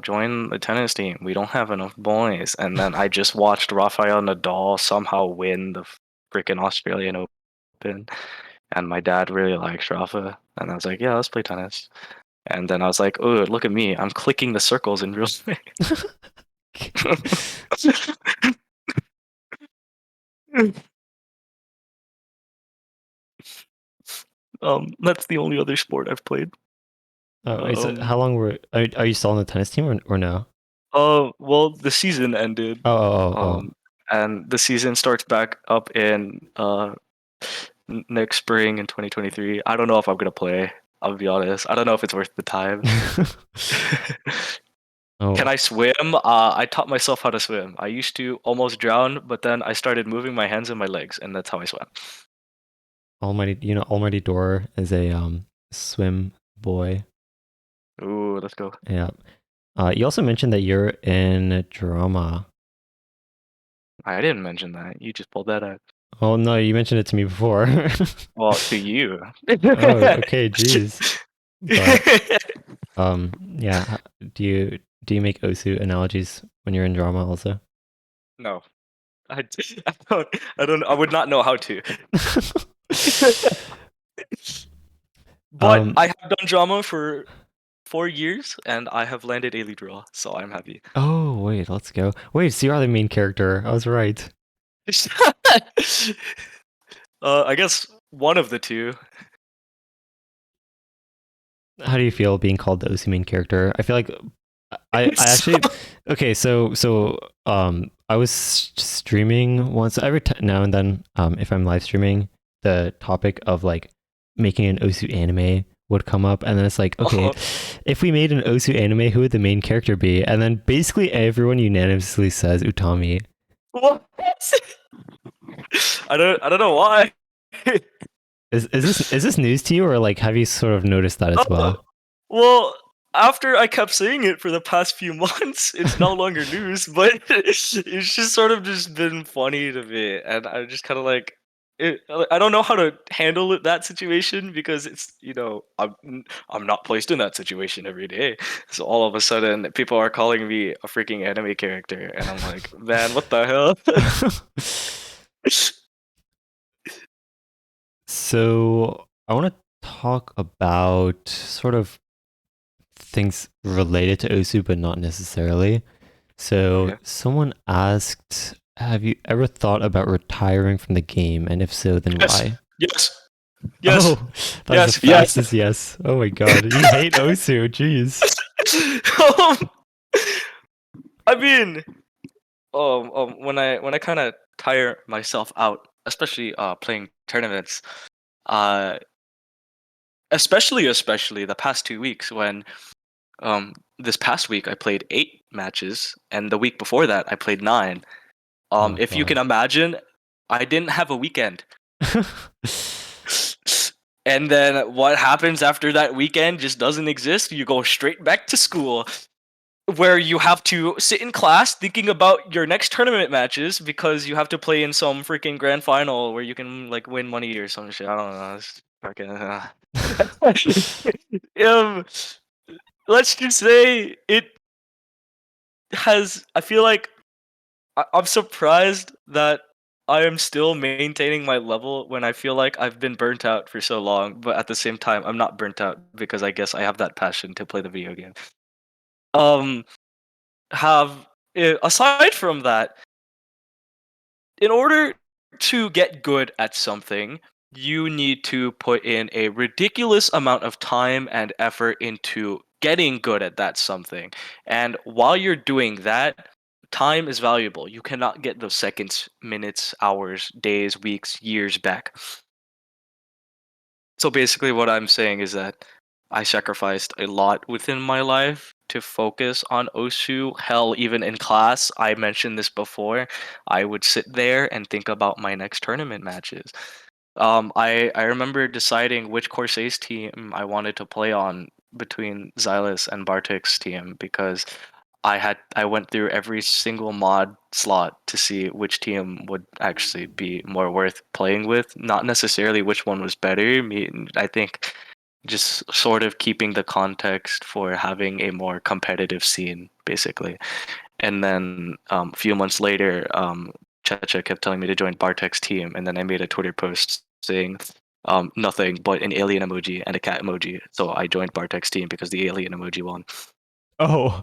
join the tennis team. We don't have enough boys. And then I just watched Rafael Nadal somehow win the freaking Australian Open. And my dad really likes Rafa. And I was like, yeah, let's play tennis. And then I was like, oh, look at me. I'm clicking the circles in real life. That's the only other sport I've played. Oh, wait, so Um, how long are you still on the tennis team or no? well, the season ended. Oh, oh, oh, Um, and the season starts back up in next spring in 2023. I don't know if I'm gonna play. I'll be honest. I don't know if it's worth the time. oh. Can Oh, I swim? I taught myself how to swim. I used to almost drown, but then I started moving my hands and my legs, and that's how I swam. Almighty Door is a swim boy. Ooh, let's go. Yeah. You also mentioned that you're in drama. I didn't mention that. You just pulled that out. Oh no, you mentioned it to me before. Well, to you. Oh, okay, jeez. But yeah. Do you make Osu analogies when you're in drama also? No, I, I don't. I would not know how to. But um. I have done drama for 4 years, and I have landed a lead role, so I'm happy. Oh wait, let's go. Wait, so you are the main character. I was right. I guess one of the two. How do you feel being called the OC main character? I feel like I actually okay. So I was streaming once every now and then. If I'm live streaming, the topic of like making an Osu anime would come up, and then it's like, okay, Oh, if we made an Osu anime, who would the main character be? And then basically everyone unanimously says Utami. what? I don't know why. Is this news to you, or like have you sort of noticed that as Oh, well? well, after I kept saying it for the past few months, it's no longer news, but it's just sort of just been funny to me, and I just kind of like it. I don't know how to handle that situation because it's I'm not placed in that situation every day, so all of a sudden people are calling me a freaking anime character, and I'm like, man, what the hell? So I want to talk about sort of things related to Osu, but not necessarily. So Okay. someone asked, have you ever thought about retiring from the game? And if so, then Yes, why? yes, yes, Oh, that was the yes, yes. fastest yes. Oh my god. You hate Osu, jeez. um, I mean, when I kind of tire myself out, especially playing tournaments, uh, especially the past 2 weeks when this past week I played 8 matches, and the week before that I played 9. Oh If you can god. imagine, I didn't have a weekend. And then what happens after that weekend just doesn't exist. You go straight back to school, where you have to sit in class thinking about your next tournament matches because you have to play in some freaking grand final where you can like win money or some shit. I don't know. It's fucking. Let's just say it has. I feel like I'm surprised that I am still maintaining my level when I feel like I've been burnt out for so long. But at the same time, I'm not burnt out because I guess I have that passion to play the video game. Um, have aside from that, in order to get good at something, you need to put in a ridiculous amount of time and effort into getting good at that something. And while you're doing that, time is valuable. You cannot get those seconds, minutes, hours, days, weeks, years back. So basically, what I'm saying is that I sacrificed a lot within my life to focus on Osu. Hell, even in class, I mentioned this before. I would sit there and think about my next tournament matches. I remember deciding which Corsair's team I wanted to play on between Xylus and Bartek's team because I went through every single mod slot to see which team would actually be more worth playing with. Not necessarily which one was better. I think just sort of keeping the context for having a more competitive scene, basically. And then a few months later, Checha kept telling me to join Bartek's team, and then I made a Twitter post saying nothing but an alien emoji and a cat emoji. So I joined Bartek's team because the alien emoji won. Oh.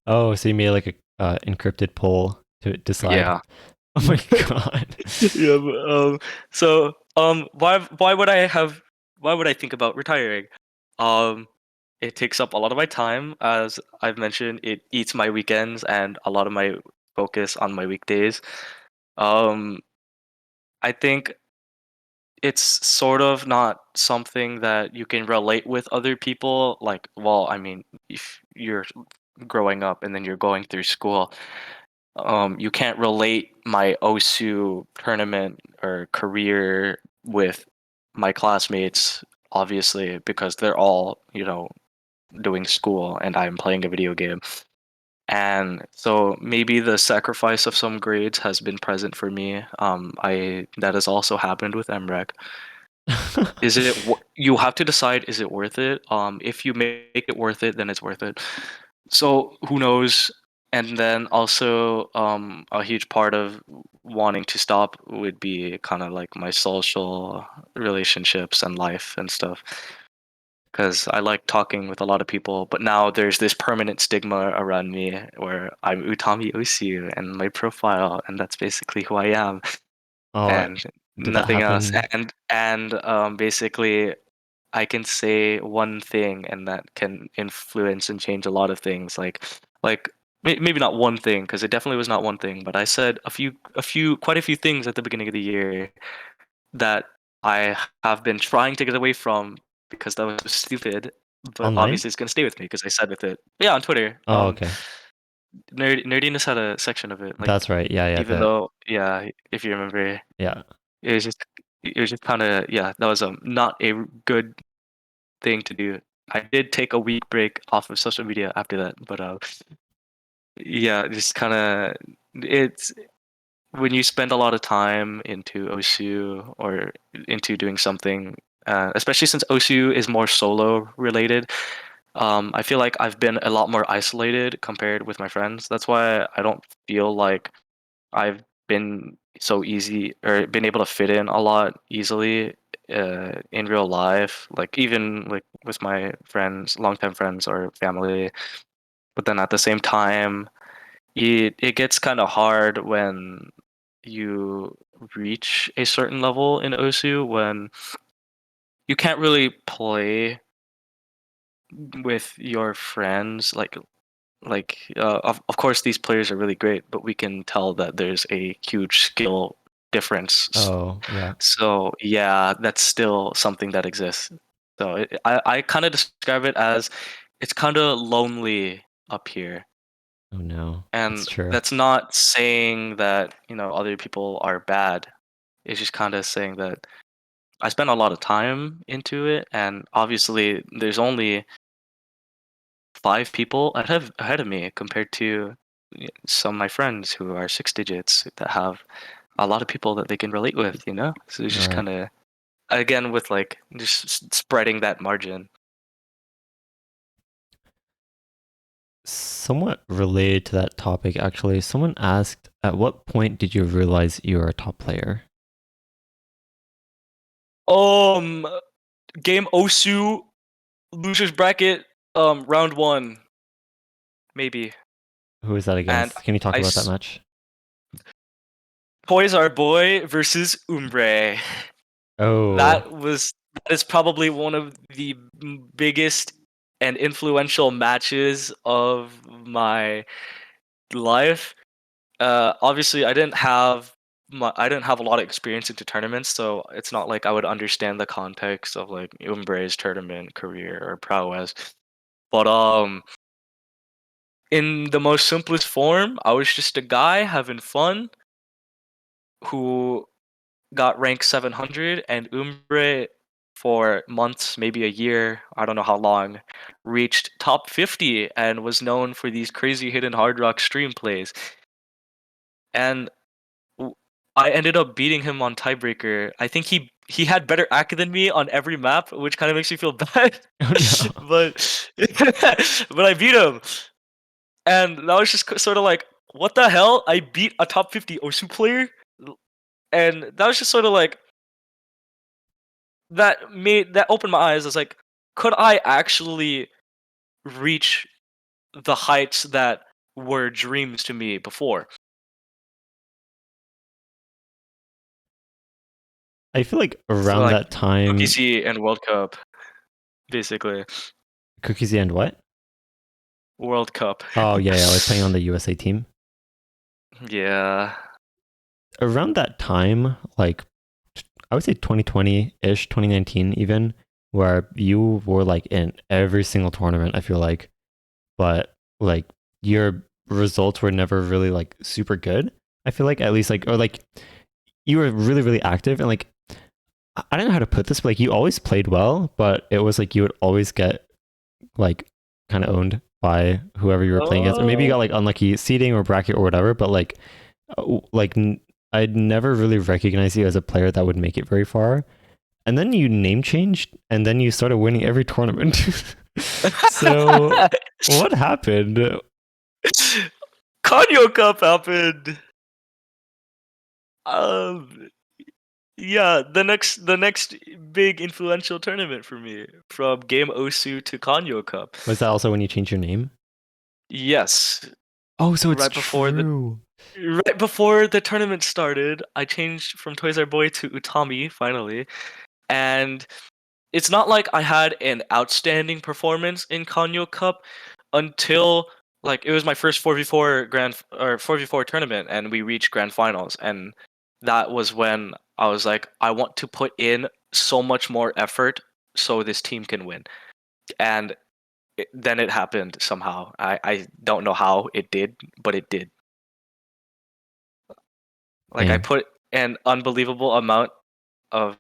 Oh, so you made like a encrypted poll to decide. Yeah. Oh my god. Yeah. Why would I think about retiring? Um, it takes up a lot of my time, as I've mentioned. It eats my weekends and a lot of my focus on my weekdays. Um, I think it's sort of not something that you can relate with other people. Like, well, I mean, if you're growing up and then you're going through school, you can't relate my OSU tournament or career with my classmates, obviously, because they're all, doing school and I'm playing a video game. And so maybe the sacrifice of some grades has been present for me. I that has also happened with MREC. You have to decide, is it worth it? If you make it worth it, then it's worth it. So who knows? And then also, a huge part of wanting to stop would be kind of like my social relationships and life and stuff. Because I like talking with a lot of people, but now there's this permanent stigma around me where I'm Utami Osu and my profile, and that's basically who I am, Oh, and did that nothing else. happen? And basically, I can say one thing, and that can influence and change a lot of things. Maybe not one thing, because it definitely was not one thing, but I said quite a few things at the beginning of the year that I have been trying to get away from because that was so stupid. But Online? obviously, it's gonna stay with me because I said with it. Yeah, on Twitter. Oh, okay. Nerdiness had a section of it. Like, That's right. Yeah, yeah, even though, yeah, if you remember, yeah. it was just kind of, yeah, that was not a good thing to do. I did take a week break off of social media after that, but yeah, just kind of it's when you spend a lot of time into OSU or into doing something, especially since OSU is more solo related. I feel like I've been a lot more isolated compared with my friends. That's why I don't feel like I've been so easy or been able to fit in a lot easily in real life, like even like with my friends, longtime friends or family. But then at the same time, it gets kind of hard when you reach a certain level in OSU when you can't really play with your friends of course these players are really great, but we can tell that there's a huge skill difference. Oh, yeah. So yeah, that's still something that exists. So I kind of describe it as it's kind of lonely up here. Oh no. That's And true. that's not saying that, other people are bad. It's just kind of saying that I spent a lot of time into it, and obviously there's only 5 people ahead of me compared to some of my friends who are 6 digits that have a lot of people that they can relate with. So it's just Right. kind of again with like just spreading that margin. Somewhat related to that topic, actually, someone asked, at what point did you realize you were a top player? Um, game Osu losers bracket, round one maybe, Who was that and against? Can you talk I about that s- match? Toys Our Boy versus Umbre. Oh, That is probably one of the biggest and influential matches of my life. Obviously, I didn't have a lot of experience into tournaments, so it's not like I would understand the context of like Umbre's tournament career or prowess. But in the most simplest form, I was just a guy having fun who got ranked 700, and Umbre for months, maybe a year, I don't know how long, reached top 50 and was known for these crazy hidden hard rock stream plays. And w- I ended up beating him on tiebreaker. I think he had better acc than me on every map, which kind of makes me feel bad. oh no. but but I beat him, and that was just sort of like, what the hell? I beat a top 50 Osu player, and that was just sort of like that opened my eyes. I was like, could I actually reach the heights that were dreams to me before? I feel like So around like that time, OPC and World Cup, basically. Cookies and what? World Cup. Oh, yeah, yeah, like playing on the USA team. Yeah. Around that time, like I would say 2020-ish, 2019 even, where you were like in every single tournament, I feel like, but like your results were never really like super good. I feel like at least like or like you were really really active and like I don't know how to put this, but like you always played well, but it was like you would always get like kind of owned by whoever you were playing against, or maybe you got Oh. like unlucky seeding or bracket or whatever. But like, I'd never really recognized you as a player that would make it very far. And then you name changed, and then you started winning every tournament. So what happened? Kanyo Cup happened. Um, yeah, the next big influential tournament for me, from Game Osu to Kanyo Cup. Was that also when you changed your name? Yes, Oh, so it's right before the true. right before the tournament started, I changed from Toys R Boy to Utami finally, and it's not like I had an outstanding performance in Kanyo Cup until like it was my first 4v4 4v4 tournament, and we reached grand finals, and that was when I was like, I want to put in so much more effort so this team can win. And then it happened somehow. I don't know how it did, but it did. Like I Dang. put an unbelievable amount of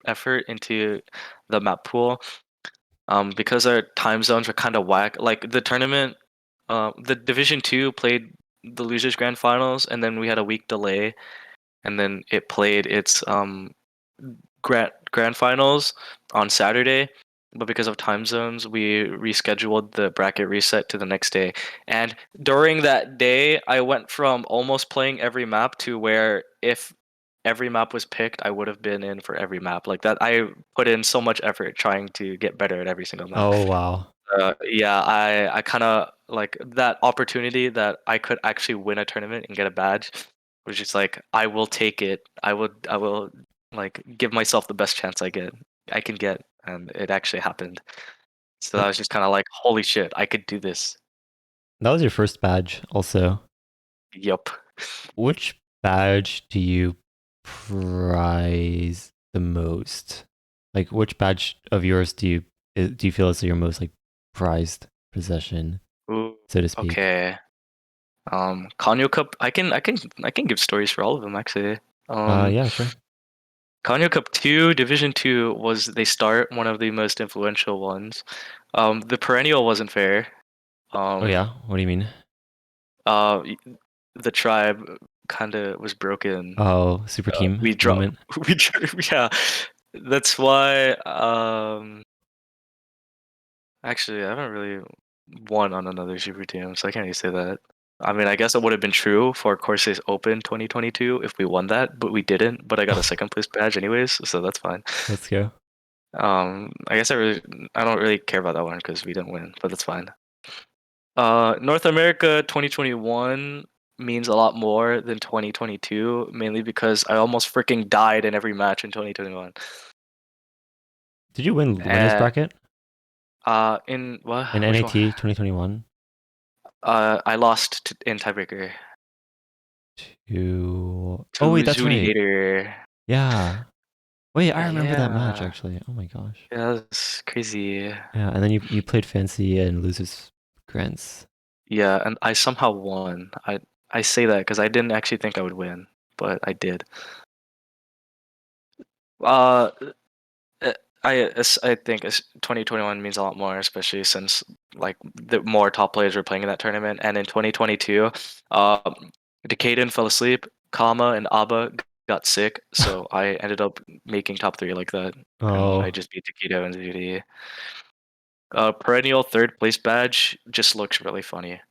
effort into the map pool. Because our time zones were kind of whack. Like the tournament, the Division Two played the losers grand finals, and then we had a week delay, and then it played its grand finals on Saturday. But because of time zones, we rescheduled the bracket reset to the next day. And during that day, I went from almost playing every map to where if every map was picked, I would have been in for every map. Like that, I put in so much effort trying to get better at every single map. Oh wow. Yeah, I kind of like that opportunity that I could actually win a tournament and get a badge, was just like I will take it. I will like give myself the best chance I can get, and it actually happened. So That I was just kind of like, holy shit, I could do this. that was your first badge also. Yup. Which badge do you prize the most? Like which badge of yours do you feel is your most like prized possession, Ooh, so to speak? okay. Kanyo Cup. I can give stories for all of them actually. Um, Yeah, sure. Kanyo Cup 2, Division 2 was they start one of the most influential ones. The perennial wasn't fair. Oh Um, yeah, what do you mean? y- the tribe kind of was broken. Oh, super team We dropped. moment. Yeah. That's why. Actually, I haven't really won on another super team, so I can't really say that. I mean, I guess it would have been true for Corsair's Open 2022 if we won that, but we didn't. But I got a second place badge anyways, so that's fine. Let's go. I guess I don't really care about that one because we didn't win, but that's fine. North America 2021 means a lot more than 2022, mainly because I almost freaking died in every match in 2021. Did you win winners Uh, bracket in what? in Which one? NAT 2021? I lost in tiebreaker To to Oh wait, that's Zuni right. Hater. Yeah. Wait, I remember that match Yeah, actually. Oh my gosh. yeah, that's crazy. Yeah, and then you played fancy and losers grants. Yeah, and I somehow won. I say that because I didn't actually think I would win, but I did. Uh, Uh, I think 2021 means a lot more, especially since like the more top players were playing in that tournament. And in 2022, Decaden fell asleep, Kama and Abba got sick, so I ended up making top three like that, and I Oh. just beat Takedo and ZD. Perennial third place badge just looks really funny.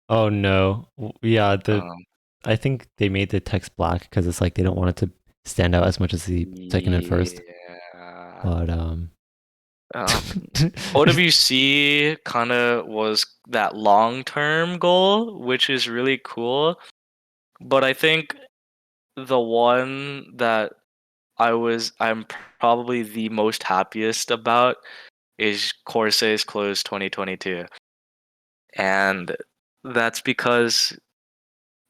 Oh no. Yeah, the Um, I think they made the text black because it's like they don't want it to stand out as much as the second and first. yeah. But Um, OWC kind of was that long-term goal, which is really cool. But I think the one that I'm probably the most happiest about is Corsair's Close 2022. And that's because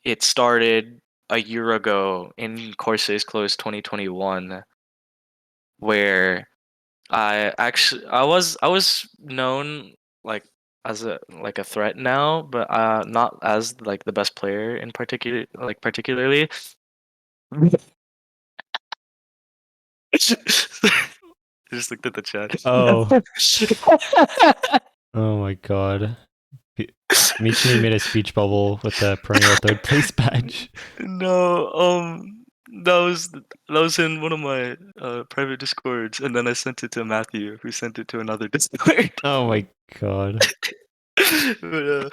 it started a year ago in Corsair's Close 2021, where I was known like as a threat now, but not as like the best player in particularly. I just looked at the chat. oh, oh my god. P- Michini made a speech bubble with the perennial third place badge. No, that was in one of my private discords, and then I sent it to Matthew, who sent it to another Discord. Oh my god. In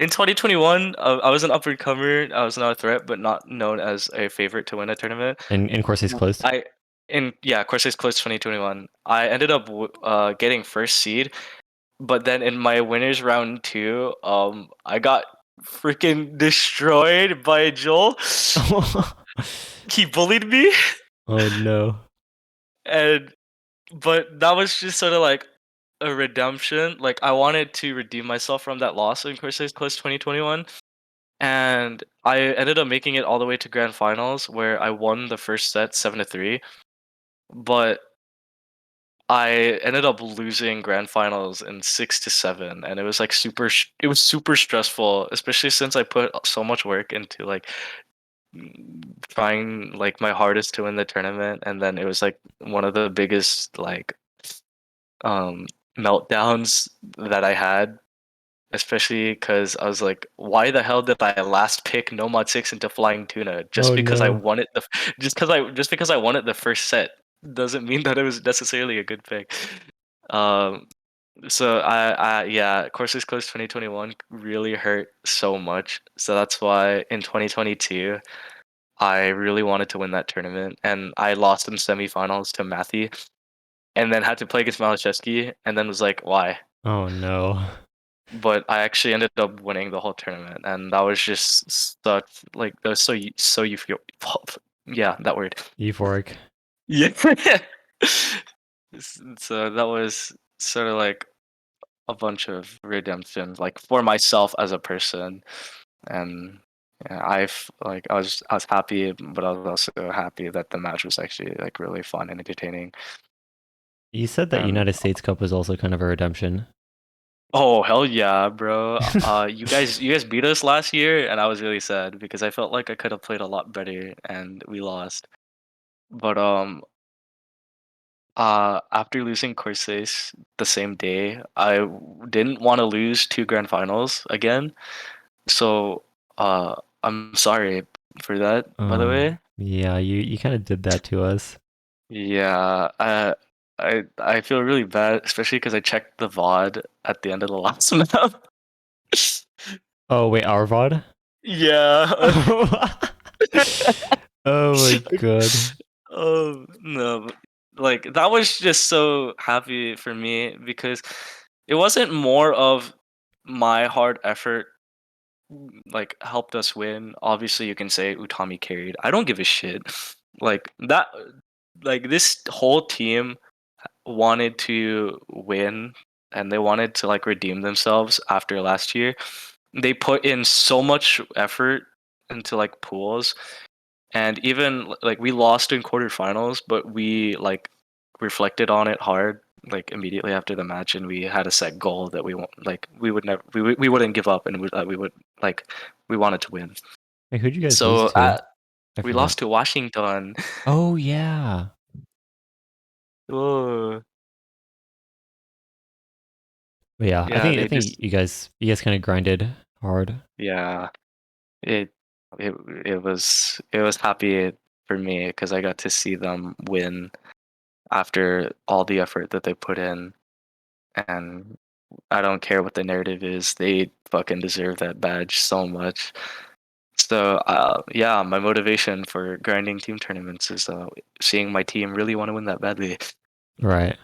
2021, I was an up and comer. I was not a threat, but not known as a favorite to win a tournament. And course he's closed. I in yeah, Corsairs Close 2021. I ended up getting first seed, but then in my winners round two, I got freaking destroyed by Joel. He bullied me, Oh no. and but that was just sort of like a redemption. Like I wanted to redeem myself from that loss in Corsairs Close 2021. And I ended up making it all the way to grand finals where I won the first set 7-3, but I ended up losing grand finals in 6-7, and it was like it was super stressful, especially since I put so much work into like trying like my hardest to win the tournament, and then it was like one of the biggest like meltdowns that I had, especially because I was like, why the hell did I last pick No Mod 6 into Flying Tuna just Oh because I no. won it just because I won it the first set doesn't mean that it was necessarily a good pick. Um, so yeah, Courses Close 2021 really hurt so much. So that's why in 2022 I really wanted to win that tournament, and I lost in semifinals to Matthew, and then had to play against Malachevsky, and then was like, why? Oh no. But I actually ended up winning the whole tournament, and that was just such like that was so you feel yeah, that word. Euphoric. Yeah. So that was sort of like a bunch of redemption, like for myself as a person, and yeah, I was happy, but I was also happy that the match was actually like really fun and entertaining. You said that And United States Cup was also kind of a redemption. oh hell yeah, bro! You guys beat us last year, and I was really sad because I felt like I could have played a lot better, and we lost. But after losing Corsairs the same day, didn't want to lose two grand finals again. So I'm sorry for that, by the way. Yeah, you kind of did that to us. Yeah, I feel really bad, especially because I checked the VOD at the end of the last map. Oh wait, our VOD? Yeah. Oh my god. Oh no, like that was just so happy for me because it wasn't more of my hard effort like helped us win. Obviously, you can say Utami carried. I don't give a shit. Like that, like this whole team wanted to win and they wanted to like redeem themselves after last year. They put in so much effort into like pools, and even like we lost in quarterfinals, but we like reflected on it hard like immediately after the match, and we had a set goal that we want like we would never we wouldn't give up, and we would like we wanted to win. Hey, who'd you guys lose So to? I we forgot. lost to Washington. Oh yeah. Oh, But yeah, I yeah, think I they think just you guys kind of grinded hard. yeah. It it it was happy for me because I got to see them win after all the effort that they put in, and I don't care what the narrative is. They fucking deserve that badge so much. So, yeah, my motivation for grinding team tournaments is seeing my team really want to win that badly. Right.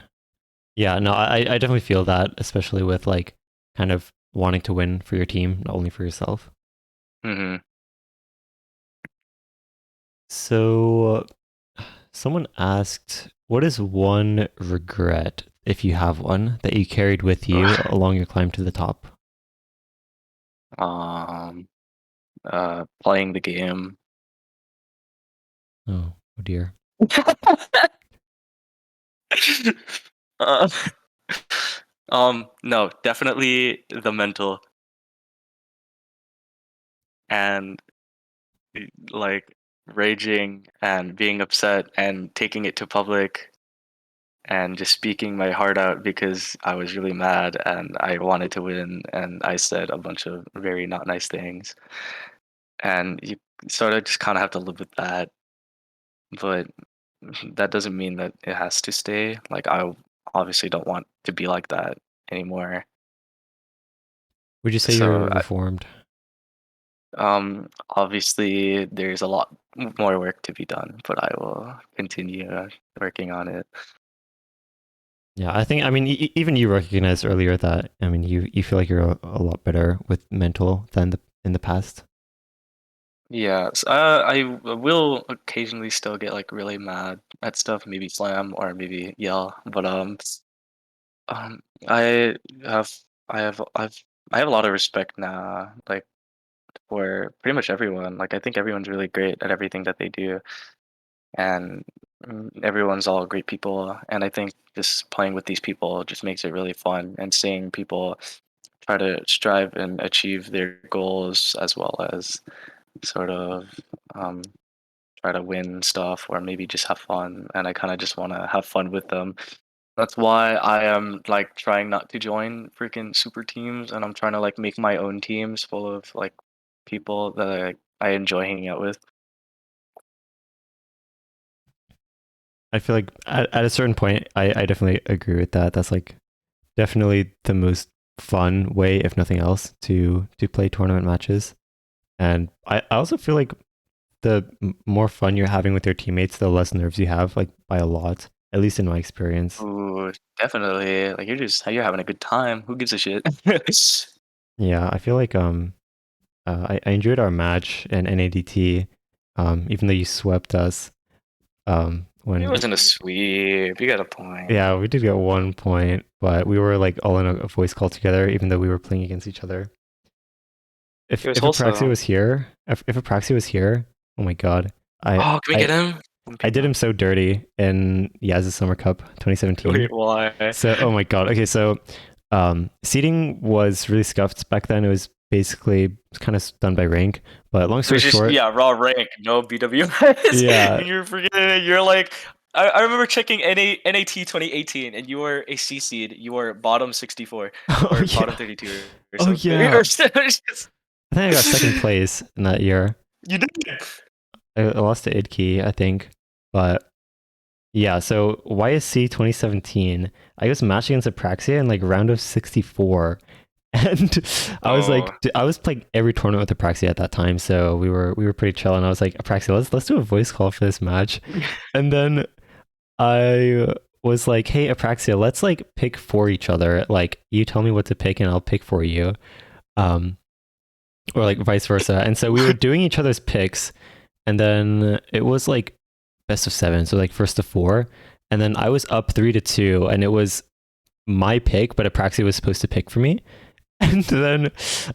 Yeah, no, I definitely feel that, especially with like kind of wanting to win for your team, not only for yourself. Hmm. So someone asked, what is one regret, if you have one, that you carried with you along your climb to the top? Um, Playing the game. Oh dear. uh, no, definitely the mental and like raging and being upset and taking it to public and just speaking my heart out because I was really mad and I wanted to win and I said a bunch of very not nice things. And you sort of just kind of have to live with that, but that doesn't mean that it has to stay. Like I obviously don't want to be like that anymore. Would you say So you're reformed? obviously there's a lot more work to be done, but I will continue working on it. Yeah, I think, I mean, even you recognized earlier that, I mean, you feel like you're a lot better with mental than in the past. Yeah, I will occasionally still get like really mad at stuff, maybe slam or maybe yell, but um, I have I have a lot of respect now, like for pretty much everyone. Like I think everyone's really great at everything that they do, and everyone's all great people. And I think just playing with these people just makes it really fun, and seeing people try to strive and achieve their goals as well as sort of um try to win stuff or maybe just have fun, and I kind of just want to have fun with them. That's why I am like trying not to join freaking super teams, and I'm trying to like make my own teams full of like people that I enjoy hanging out with. I feel like at a certain point, I definitely agree with that. That's like definitely the most fun way, if nothing else, to play tournament matches. And I also feel like the more fun you're having with your teammates, the less nerves you have, like by a lot. At least in my experience. Ooh, definitely. Like you're having a good time. Who gives a shit? Yeah, I feel like I enjoyed our match in NADT, even though you swept us. It When wasn't a sweep. You got a point. Yeah, we did get 1 point, but we were like all in a voice call together, even though we were playing against each other. It was If Apraxia wholesome. was here, if Apraxia was here, oh my god, I Oh, can we I get him? I did No. him so dirty in Yaz's Summer Cup 2017. Wait, why? So, oh my god. Okay, so seeding was really scuffed back then. It was basically kind of done by rank. But long It story was just short, yeah, raw rank, no BWS. yeah. And you're forgetting. You're like, I remember checking NAT 2018, and you were a C seed. You were bottom 64 Oh or bottom yeah. 32 or Oh something. yeah. Just- I think I got second place in that year. you did. I lost to Idkey, I think. But yeah, so YSC 2017, I was matching against Apraxia in like round of 64. And Oh, I was playing every tournament with Apraxia at that time, so we were pretty chill. And I was like, Apraxia, let's do a voice call for this match. And then I was like, hey Apraxia, let's like pick for each other. Like you tell me what to pick, and I'll pick for you, um, or like vice versa. And so we were doing each other's picks, and then it was like best of 7, so like first to 4, and then I was up 3-2, and it was my pick, but Apraxia was supposed to pick for me. And then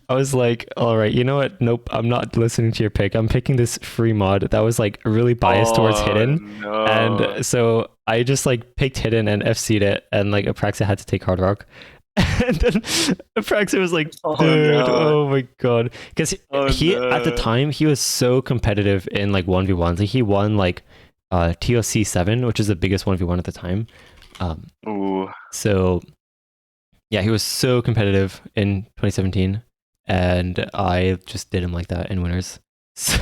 I was like, all right, you know what? Nope, I'm not listening to your pick. I'm picking this free mod that was like really biased towards oh hidden. And no. so I just like picked hidden and FC'd it. And like Apraxia had to take hard rock. And then Apraxia was like, Oh dude, no. oh my God. Because Oh he, at the no. time, he was so competitive in like 1v1s. Like he won like TOC 7, which is the biggest 1v1 at the time. Um, Ooh. so yeah, he was so competitive in 2017, and I just did him like that in winners. So,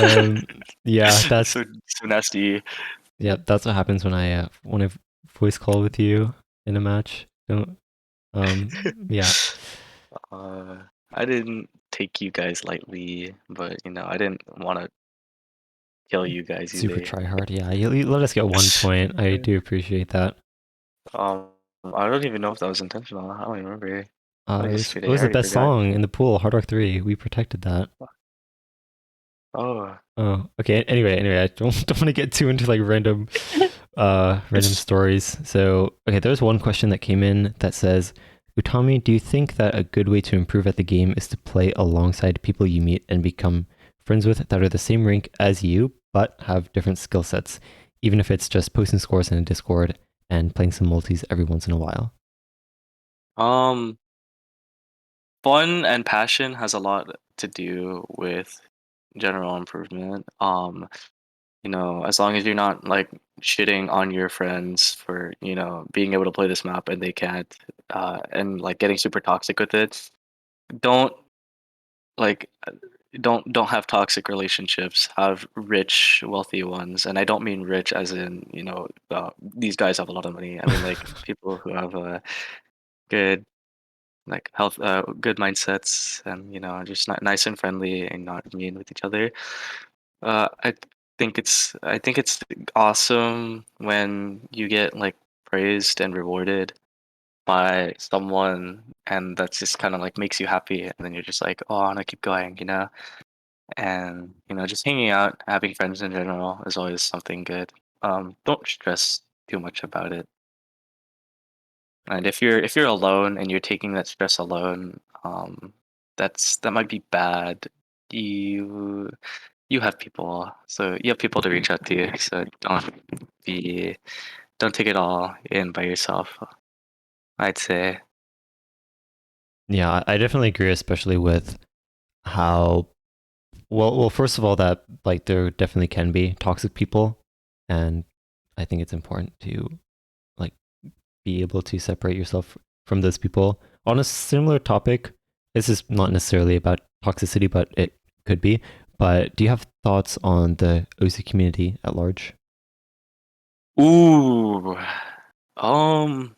um, yeah, that's So nasty. that's what happens when I voice call with you in a match. Don't yeah, Uh, I didn't take you guys lightly, but I didn't want to kill you guys super either. try hard. Yeah, you let us get 1 point. I do appreciate that. Um, I don't even know if that was intentional. I don't even remember. I just It I was the already best forgot. song in the pool, Hard Rock 3. We protected that. Oh. Oh, okay. Anyway, I don't want to get too into like random stories. So, okay, there's one question that came in that says, Utami, do you think that a good way to improve at the game is to play alongside people you meet and become friends with that are the same rank as you, but have different skill sets, even if it's just posting scores in a Discord and playing some multis every once in a while? Um, Fun and passion has a lot to do with general improvement. As long as you're not like shitting on your friends for, being able to play this map and they can't, and like getting super toxic with it. Don't like don't have toxic relationships. Have rich, wealthy ones, and I don't mean rich as in these guys have a lot of money. I mean like people who have a good like health, good mindsets, and just not nice and friendly and not mean with each other. I think it's awesome when you get like praised and rewarded by someone, and that's just kind of like makes you happy, and then you're just like, oh, I want to keep going. And just hanging out, having friends in general is always something good. Don't stress too much about it. And if you're alone and you're taking that stress alone, that might be bad. You you have people, so you have people to reach out to. So be don't take it all in by yourself. I'd say. Yeah, I definitely agree, especially with how first of all, that like there definitely can be toxic people, and I think it's important to be able to separate yourself from those people. On a similar topic, this is not necessarily about toxicity, but it could be. But do you have thoughts on the OC community at large? Ooh. Um,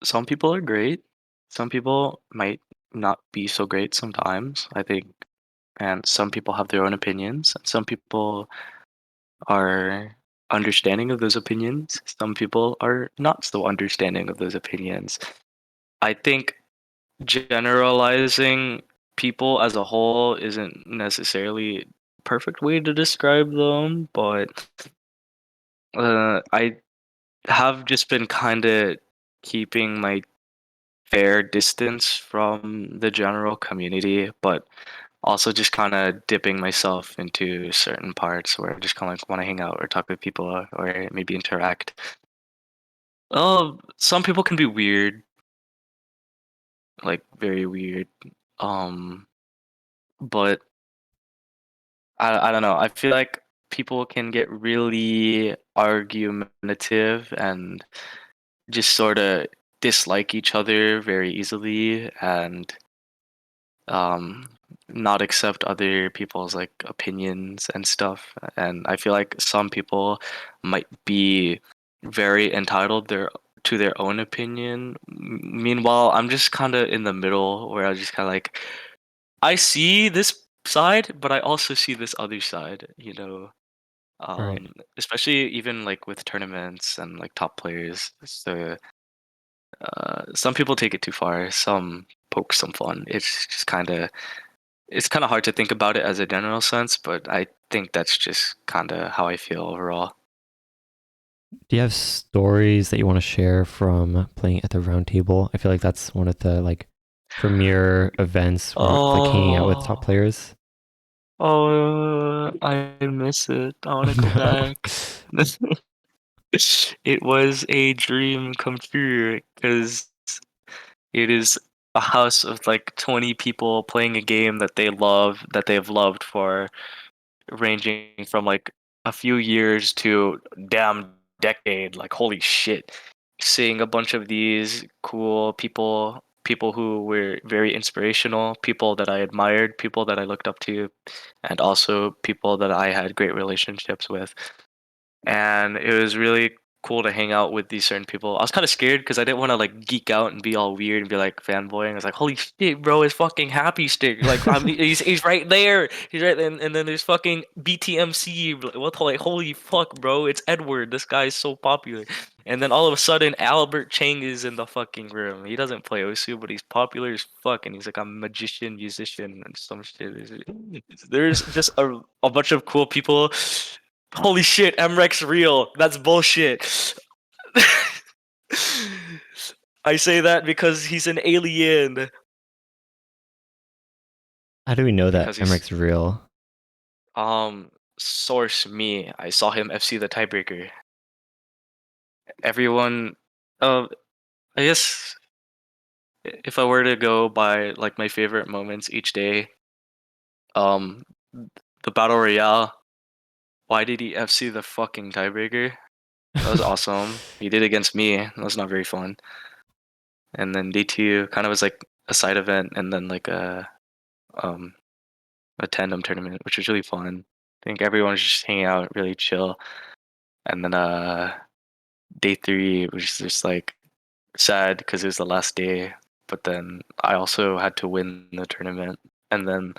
some people are great. Some people might not be so great sometimes, I think. And some people have their own opinions. And some people are understanding of those opinions. Some people are not so understanding of those opinions. I think generalizing people as a whole isn't necessarily perfect way to describe them, but I have just been kind of keeping my fair distance from the general community, but also just kind of dipping myself into certain parts where I just kind of like want to hang out or talk with people or maybe interact. Oh, some people can be weird, like very weird. Um, but I don't know. I feel like people can get really argumentative and just sort of dislike each other very easily and um not accept other people's like opinions and stuff. And I feel like some people might be very entitled to their own opinion. Meanwhile, I'm just kind of in the middle where I just kind of like I see this side, but I also see this other side, you know. Right. Especially even like with tournaments and like top players. So some people take it too far, some poke some fun. It's kind of hard to think about it as a general sense, but I think that's just kind of how I feel overall. Do you have stories that you want to share from playing at the round table? I feel like that's one of the like premier events where like hanging out with top Oh, players. I miss it. I want Oh to go no. back. It was a dream come true because it is a house of like 20 people playing a game that they love, that they've loved for ranging from like a few years to damn decade. Like holy shit. Seeing a bunch of these cool people, people who were very inspirational, people that I admired, people that I looked up to, and also people that I had great relationships with, and it was really cool to hang out with these certain people. I was kind of scared because I didn't want to like geek out and be all weird and be like fanboying. I was like, "Holy shit, bro! It's fucking Happy Stick! Like, he's right there. He's right." And then there's fucking BTMC. What the like? Holy fuck, bro! It's Edward. This guy is so popular. And then all of a sudden, Albert Chang is in the fucking room. He doesn't play Osu, but he's popular as fuck, and he's like a magician, musician, and some shit. There's just a bunch of cool people. Holy shit, MREX real. That's bullshit. I say that because he's an alien. How do we know that Because he's Emmerich real? um source me. I saw him FC the tiebreaker. Everyone I guess if I were to go by like my favorite moments each day, um the battle royale, why did he FC the fucking tiebreaker? That was awesome. He did against me. That was not very fun. And then day two kind of was like a side event and then like um a tandem tournament, which was really fun. I think everyone was just hanging out, really chill. And then day three was just like sad because it was the last day. But then I also had to win the tournament. And then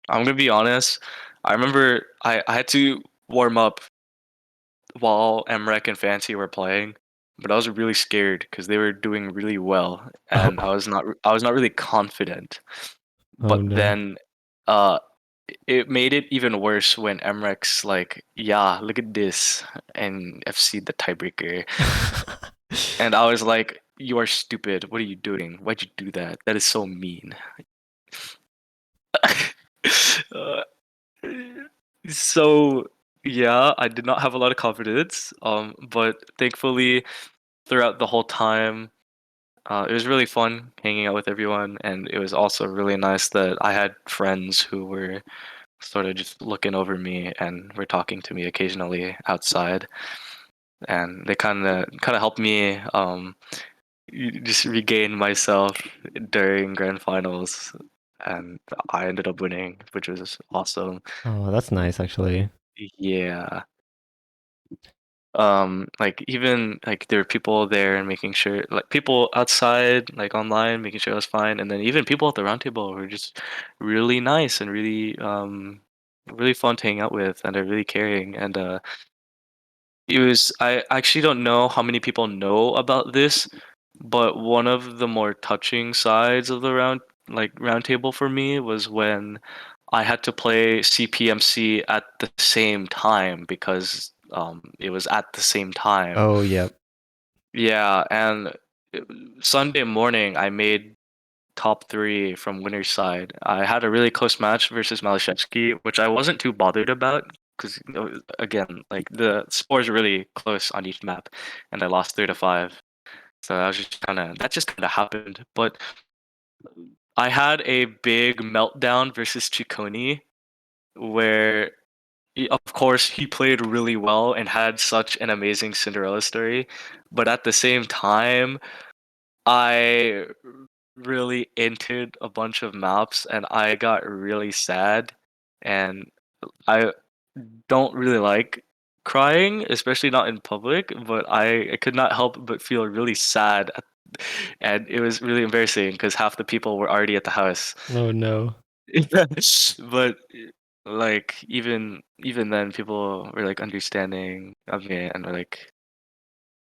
I'm gonna be honest, I remember I had to warm up while MREC and Fancy were playing, but I was really scared because they were doing really well, and Oh, I was not really confident. oh But no. then uh it made it even worse when MREC's like, yeah, look at this, and FC the tiebreaker. And I was like, you are stupid. What are you doing? Why'd you do that? That is so mean. uh, so yeah, I did not have a lot of confidence. But thankfully throughout the whole time, it was really fun hanging out with everyone, and it was also really nice that I had friends who were sort of just looking over me and were talking to me occasionally outside. and they kind of helped me just regain myself during grand finals, and I ended up winning, which was awesome. Oh, that's nice actually. Yeah. Like even like there were people there and making sure like people outside like online making sure I was fine, and then even people at the round table were just really nice and really fun to hang out with, and they're really caring. And it was I actually don't know how many people know about this, but one of the more touching sides of the round table for me was when I had to play CPMC at the same time because it was at the same time. Oh, yep. Yeah, and uh, Sunday morning I made top three from winner's side. I had a really close match versus Malashevsky, which I wasn't too bothered about because again, like the scores are really close on each map, and I lost 3-5. So that just kind of happened. But I had a big meltdown versus Ciccone where of course, he played really well and had such an amazing Cinderella story, but at the same time, I really entered a bunch of maps and I got really sad, and I don't really like crying, especially not in public, but I could not help but feel really sad and it was really embarrassing because half the people were already at the house. Oh no. But like even then people were like understanding of me and were like,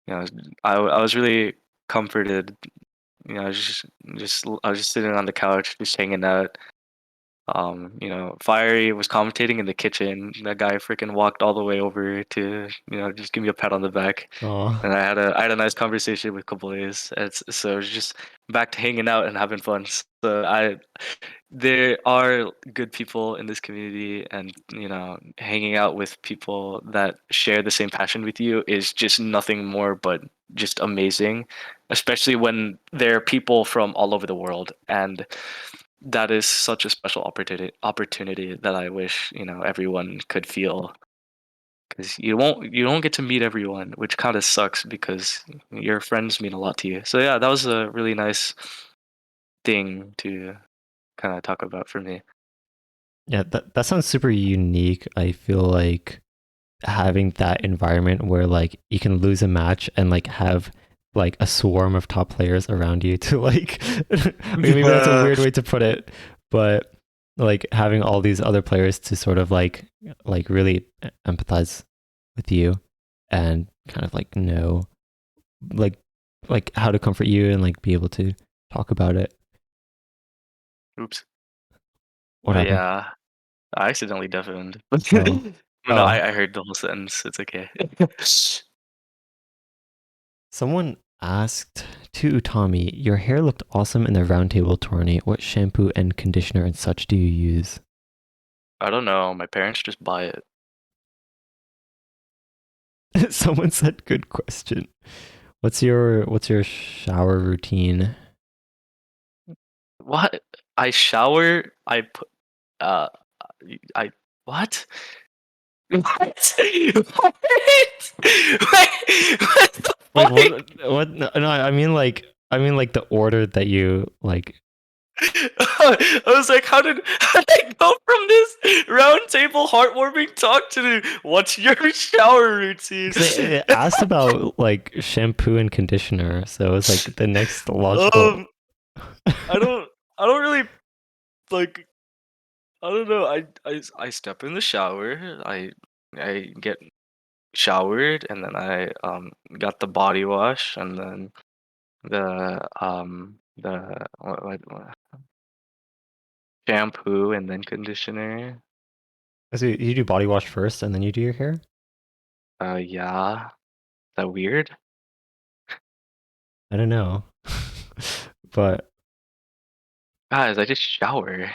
you know, I was really comforted. You know, I was just sitting on the couch just hanging out. Fiery was commentating in the kitchen. That guy freaking walked all the way over to, just give me a pat on the back. Oh. And I had a nice conversation with Kaboys. So it was just back to hanging out and having fun. So there are good people in this community, and hanging out with people that share the same passion with you is just nothing more but just amazing, especially when there are people from all over the world, and that is such a special opportunity that I wish everyone could feel, because you don't get to meet everyone, which kind of sucks because your friends mean a lot to you. So yeah, that was a really nice thing to kind of talk about for me. Yeah, that sounds super unique. I feel like having that environment where like you can lose a match and like have like a swarm of top players around you to like maybe that's a Yeah. weird way to put it, but like having all these other players to sort of like really empathize with you and kind of like know like like how to comfort you and like be able to talk about it. Oops. What happened? Yeah, I accidentally deafened. Oh. But no, Oh. I heard the whole sentence. It's okay. Someone asked to Utami, your hair looked awesome in the roundtable tourney. What shampoo and conditioner and such do you use? I don't know. My parents just buy it. Someone said good question. What's your shower routine? What? I shower. I put. Uh. I. What? What? What? What the Wait, fuck? what no, no, I mean like the order that you like. I was like, how did I go from this round table heartwarming talk to what's your shower routine? Because it asked about like shampoo and conditioner, so it's like the next logical. um, I don't really like. I don't know. I step in the shower. I get showered, and then I got the body wash, and then the what shampoo, and then conditioner. So you do body wash first and then you do your hair? Yeah. Is that weird? I don't know. But Guys, I just shower.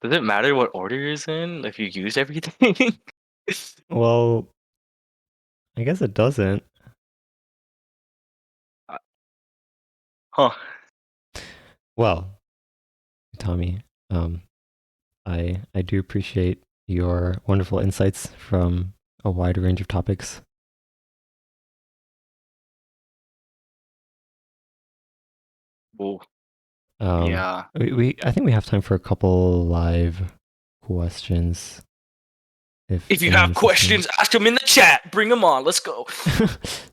Does it matter what order is in if you use everything? well, I guess it doesn't. Uh, Huh. Well, Tommy, um, I do appreciate your wonderful insights from a wide range of topics. Oh, Um, yeah. we I think we have time for a couple live questions if If you anyone have is listening. questions, ask them in the chat. Bring them on. Let's go.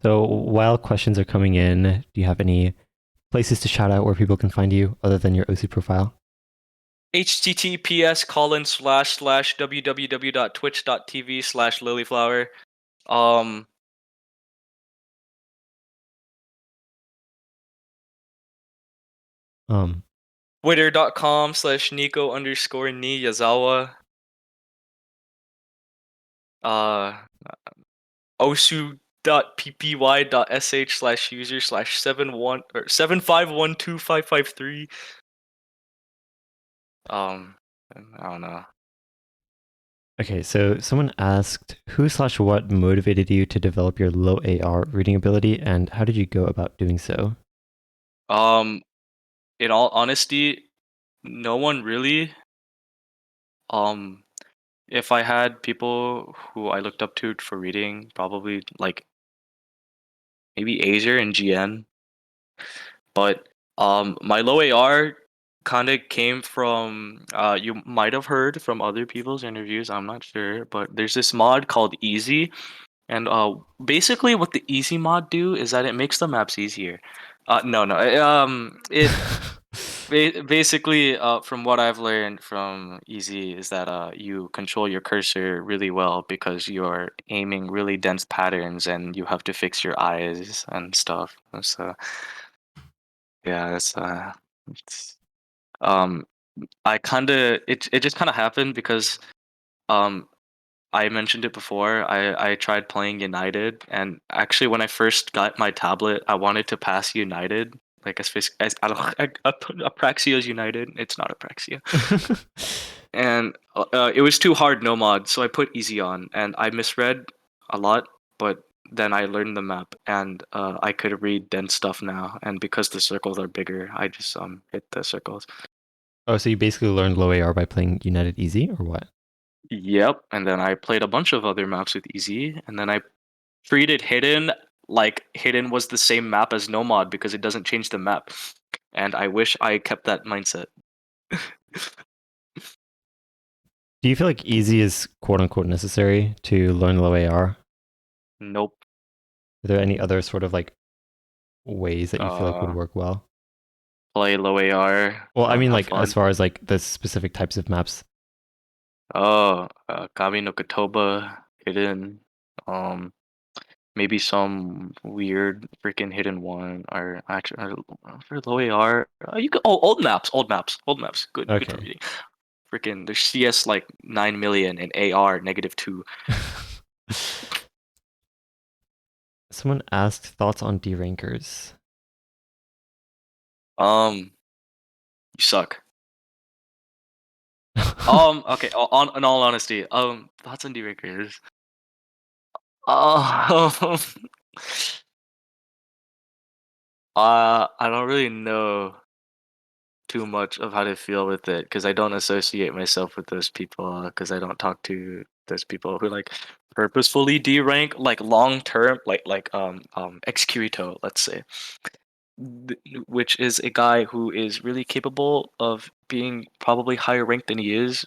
So while questions are coming in, do you have any places to shout out where people can find you other than your OC profile? https://www.twitch.tv/lilyflower. Um, Um, twitter.com/Nico_ni Yazawa. Uh, osu.ppy.sh/user/71 or 75125553. Um, I don't know. okay, so someone asked who slash what motivated you to develop your low AR reading ability, and how did you go about doing so? Um, in all honesty, no one really. Um, if I had people who I looked up to for reading, probably like maybe Azer and GN. But my low AR kind of came from you might have heard from other people's interviews, I'm not sure, but there's this mod called Easy, and basically what the Easy mod do is that it makes the maps easier. No, no, it basically, from what I've learned from Easy is that you control your cursor really well because you're aiming really dense patterns and you have to fix your eyes and stuff. So yeah, it's um I kind of it just kind of happened because um I mentioned it before. I tried playing United, and actually when I first got my tablet, I wanted to pass United. Like as I don't Apraxia's United. It's not Apraxia. And it was too hard no mod, so I put easy on, and I misread a lot, but then I learned the map, and I could read dense stuff now. And because the circles are bigger, I just hit the circles. Oh, so you basically learned low AR by playing United Easy, or what? Yep, and then I played a bunch of other maps with easy, and then I treated hidden like hidden was the same map as no mod because it doesn't change the map, and I wish I kept that mindset. Do you feel like Easy is quote unquote necessary to learn low AR? Are Nope. there any other sort of like ways that you feel like would Uh, work well? Play low AR, Well, I mean, have like as fun. far as like the specific types of maps. Oh, Kami no Kotoba, hidden. Maybe some weird freaking hidden one, or actually for low AR. You could old maps. Good for Okay. reading. Freaking there's CS like 9 million and AR -2. Someone asked thoughts on derankers. You suck. Okay. In all honesty, thoughts on D-Rakers. Um, I don't really know too much of how to feel with it because I don't associate myself with those people because I don't talk to those people who like purposefully derank like long term like Excurito, let's say, which is a guy who is really capable of being probably higher ranked than he is,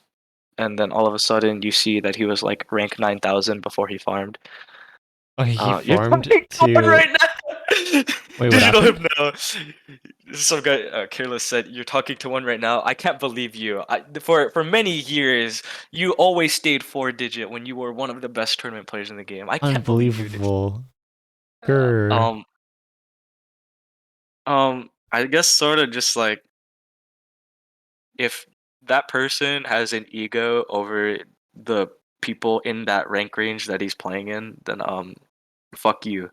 and then all of a sudden you see that he was like rank 9,000 before he farmed. Okay, he You're farmed talking to one to. right now. Wait, what Did you know happened? him now? Some guy, Careless said, "You're talking to one right now." I can't believe you. For many years, you always stayed 4 digit when you were one of the best tournament players in the game. I can't believe you. Unbelievable. Uh, Grr. um, I guess sort of just like if that person has an ego over the people in that rank range that he's playing in, then fuck you.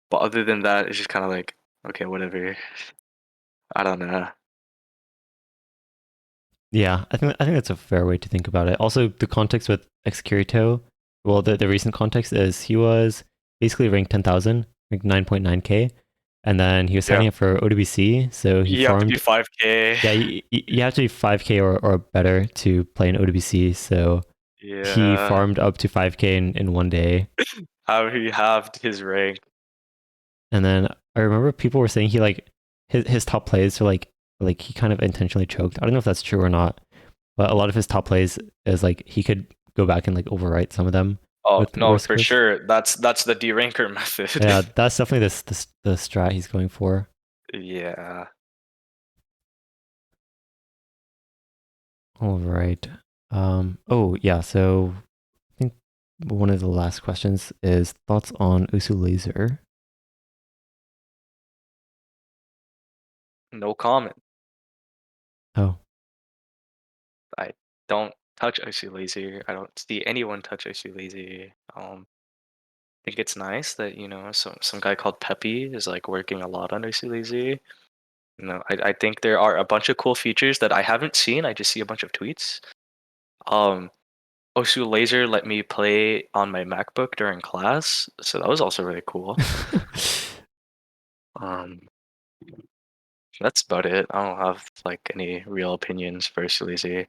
But other than that, it's just kind of like okay, whatever. I don't know. Yeah, I think that's a fair way to think about it. Also, the context with Excurito, well, the recent context is he was basically ranked 10,000, ranked 9.9k, and then he was Yeah, signing up for OWC, so he you have to be farmed. 5K. Yeah, you have to be 5k or better to play in OWC, so he Yeah, farmed up to 5k in 1 day. how he halved his rank. And then I remember people were saying he like his top plays are like he kind of intentionally choked. I don't know if that's true or not, but a lot of his top plays is like he could go back and like overwrite some of them Oh with no, worse for scores. sure. That's the deranker method. Yeah, that's definitely the strat he's going for. Yeah. All right. Oh yeah. So I think one of the last questions is thoughts on Usu Laser. No comment. Oh. I don't touch OC Laser. I don't see anyone touch OC Laser. I think it's nice that, some guy called Peppy is like working a lot on OC Laser. I think there are a bunch of cool features that I haven't seen. I just see a bunch of tweets. Um, Osu Laser let me play on my MacBook during class, so that was also really cool. Um, that's about it. I don't have like any real opinions for Osu Laser.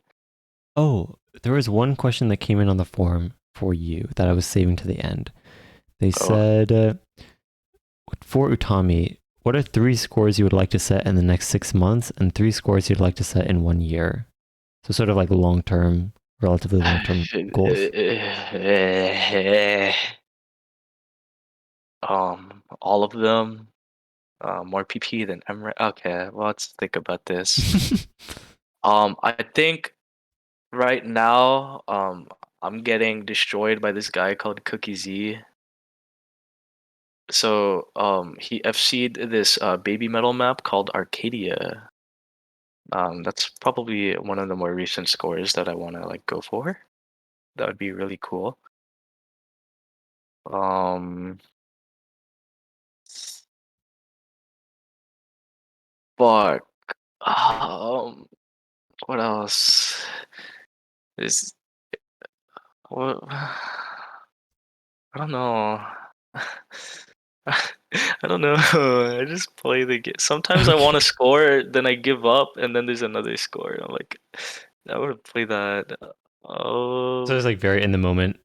Oh, there was one question that came in on the forum for you that I was saving to the end. They Oh, said, for Utami, what are 3 scores you would like to set in the next 6 months and 3 scores you'd like to set in 1 year? So sort of like long term, relatively long term goals. all of them. More PP than Emre. Okay, well, let's think about this. I think right now, I'm getting destroyed by this guy called Cookie Z. So, he FC'd this baby metal map called Arcadia. That's probably one of the more recent scores that I want to like go for. That would be really cool. Um, but um, what else is what? I don't know. I don't know. I just play the game. Sometimes I want to Okay. score, then I give up, and then there's another score. I'm like, I would play that. So it's Oh, like very in the moment.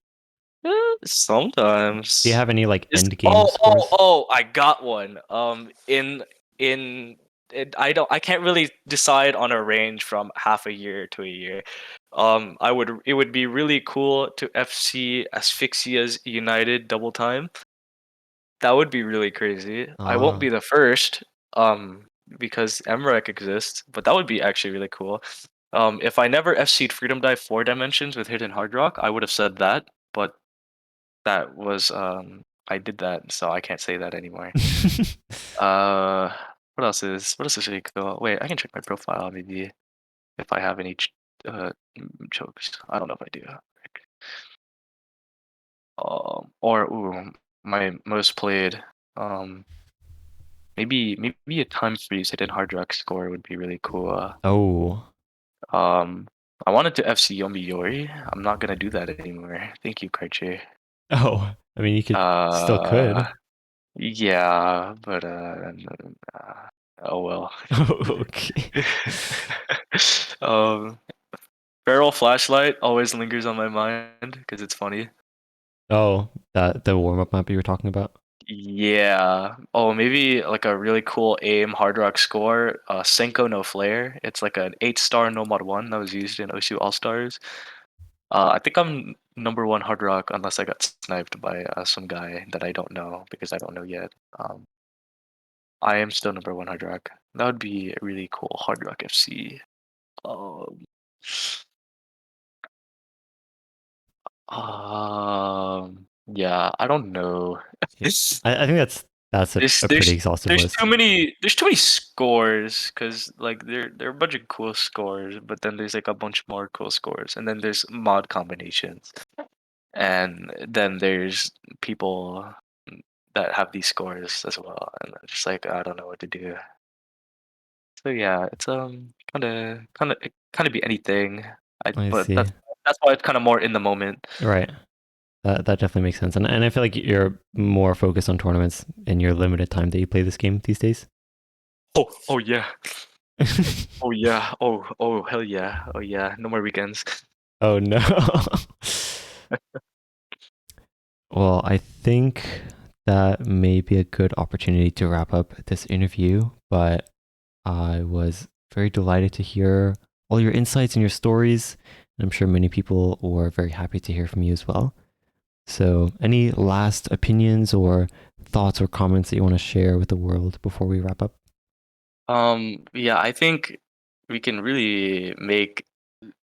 Do you sometimes. have any like It's end game scores? I got one. In I can't really decide on a range from half a year to a year. It would be really cool to FC Asphyxia's United double time. That would be really crazy. I won't Ah. be the first, because MREC exists, but that would be actually really cool. If I never FC'd Freedom Dive 4 dimensions with Hidden Hard Rock, I would have said that, but that was I did that, so I can't say that anymore. Uh, what else is really cool? Wait, I can check my profile maybe if I have any chokes. I don't know if I do. Or ooh, my most played. Um, maybe a time freeze hidden hard rock score would be really cool. Oh. Um, I wanted to FC Yomi Yori. I'm not gonna do that anymore. Thank you, Karcher. Oh. I mean, you could still Uh, could. yeah, but oh well. Oh, okay. um, Feral Flashlight always lingers on my mind because it's funny. Oh, that the warm up map you were talking about. Yeah. Oh, maybe like a really cool aim hard rock score. Senko no flare. It's like an 8-star no mod 1 that was used in OSU All Stars. I think I'm number 1 hard rock unless I got sniped by some guy that I don't know because I don't know yet. I am still number 1 hard rock. That would be a really cool hard rock FC. Um, yeah, I don't know. Yeah. I think that's There's a pretty exhaustive list. there's too many scores because like there are a bunch of cool scores, but then there's like a bunch more cool scores, and then there's mod combinations, and then there's people that have these scores as well, and I'm just like I don't know what to do. So yeah, it's kind of be anything. I But see. that's why it's kind of more in the moment. Right. That definitely makes sense. And I feel like you're more focused on tournaments in your limited time that you play this game these days. Oh yeah, oh yeah, oh hell yeah, oh yeah, no more weekends. Oh no. Well, I think that may be a good opportunity to wrap up this interview, but I was very delighted to hear all your insights and your stories. And I'm sure many people were very happy to hear from you as well. So, any last opinions or thoughts or comments that you want to share with the world before we wrap up? Yeah, I think we can really make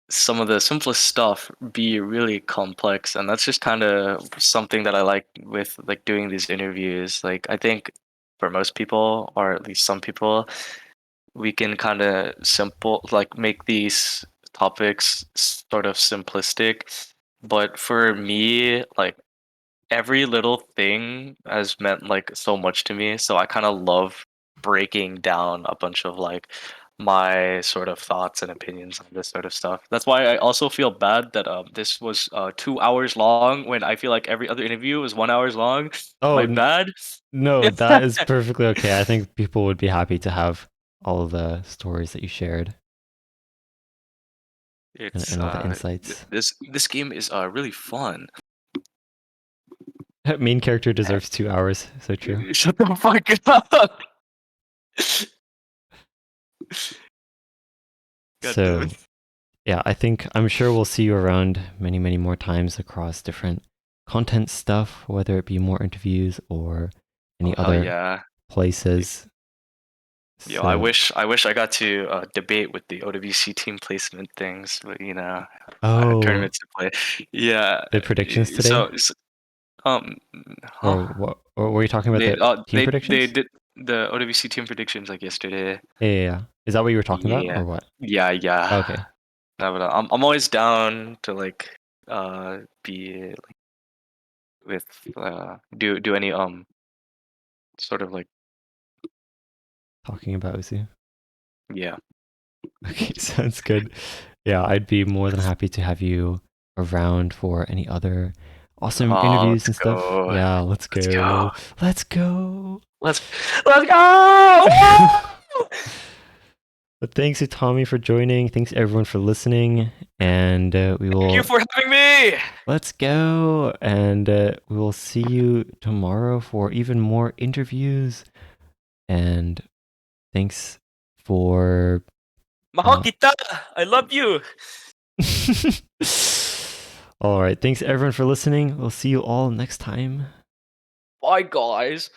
some of the simplest stuff be really complex, and that's just kind of something that I like with like doing these interviews. Like I think for most people, or at least some people, we can kind of simple like make these topics sort of simplistic. But for me, like every little thing has meant like so much to me. So I kind of love breaking down a bunch of like my sort of thoughts and opinions on this sort of stuff. That's why I also feel bad that this was 2 hours long when I feel like every other interview was 1 hours long. Oh, My bad. no, that is perfectly okay. I think people would be happy to have all of the stories that you shared It's and all the insights. this game is really fun. Main character deserves 2 hours. So true. Shut the fuck up. God damn So, it. yeah, I think I'm sure we'll see you around many, many more times across different content stuff, whether it be more interviews or any Oh hell other yeah. places. Yo, I So, wish I wish I got to debate with the OWC team placement things, but I had oh, tournaments to play. Yeah, the predictions today? so um, huh? Or what? Or were you talking about the team They predictions? did the OWC team predictions like yesterday. Yeah, yeah, yeah. Is that what you were talking about Yeah, or what? yeah. Okay. No, but I'm always down to like be like, with do any sort of like Talking about Uzu. yeah. Okay, sounds good. Yeah, I'd be more than happy to have you around for any other awesome Oh, interviews let's and stuff. go. Yeah, let's Let's go. go. Let's go. Let's let's go. Woo! But thanks to Tommy for joining. Thanks everyone for listening. And we Thank you will for having me. let's go. And we will see you tomorrow for even more interviews. And thanks for Mahal kita. I love you. all right. Thanks everyone for listening. We'll see you all next time. Bye, guys.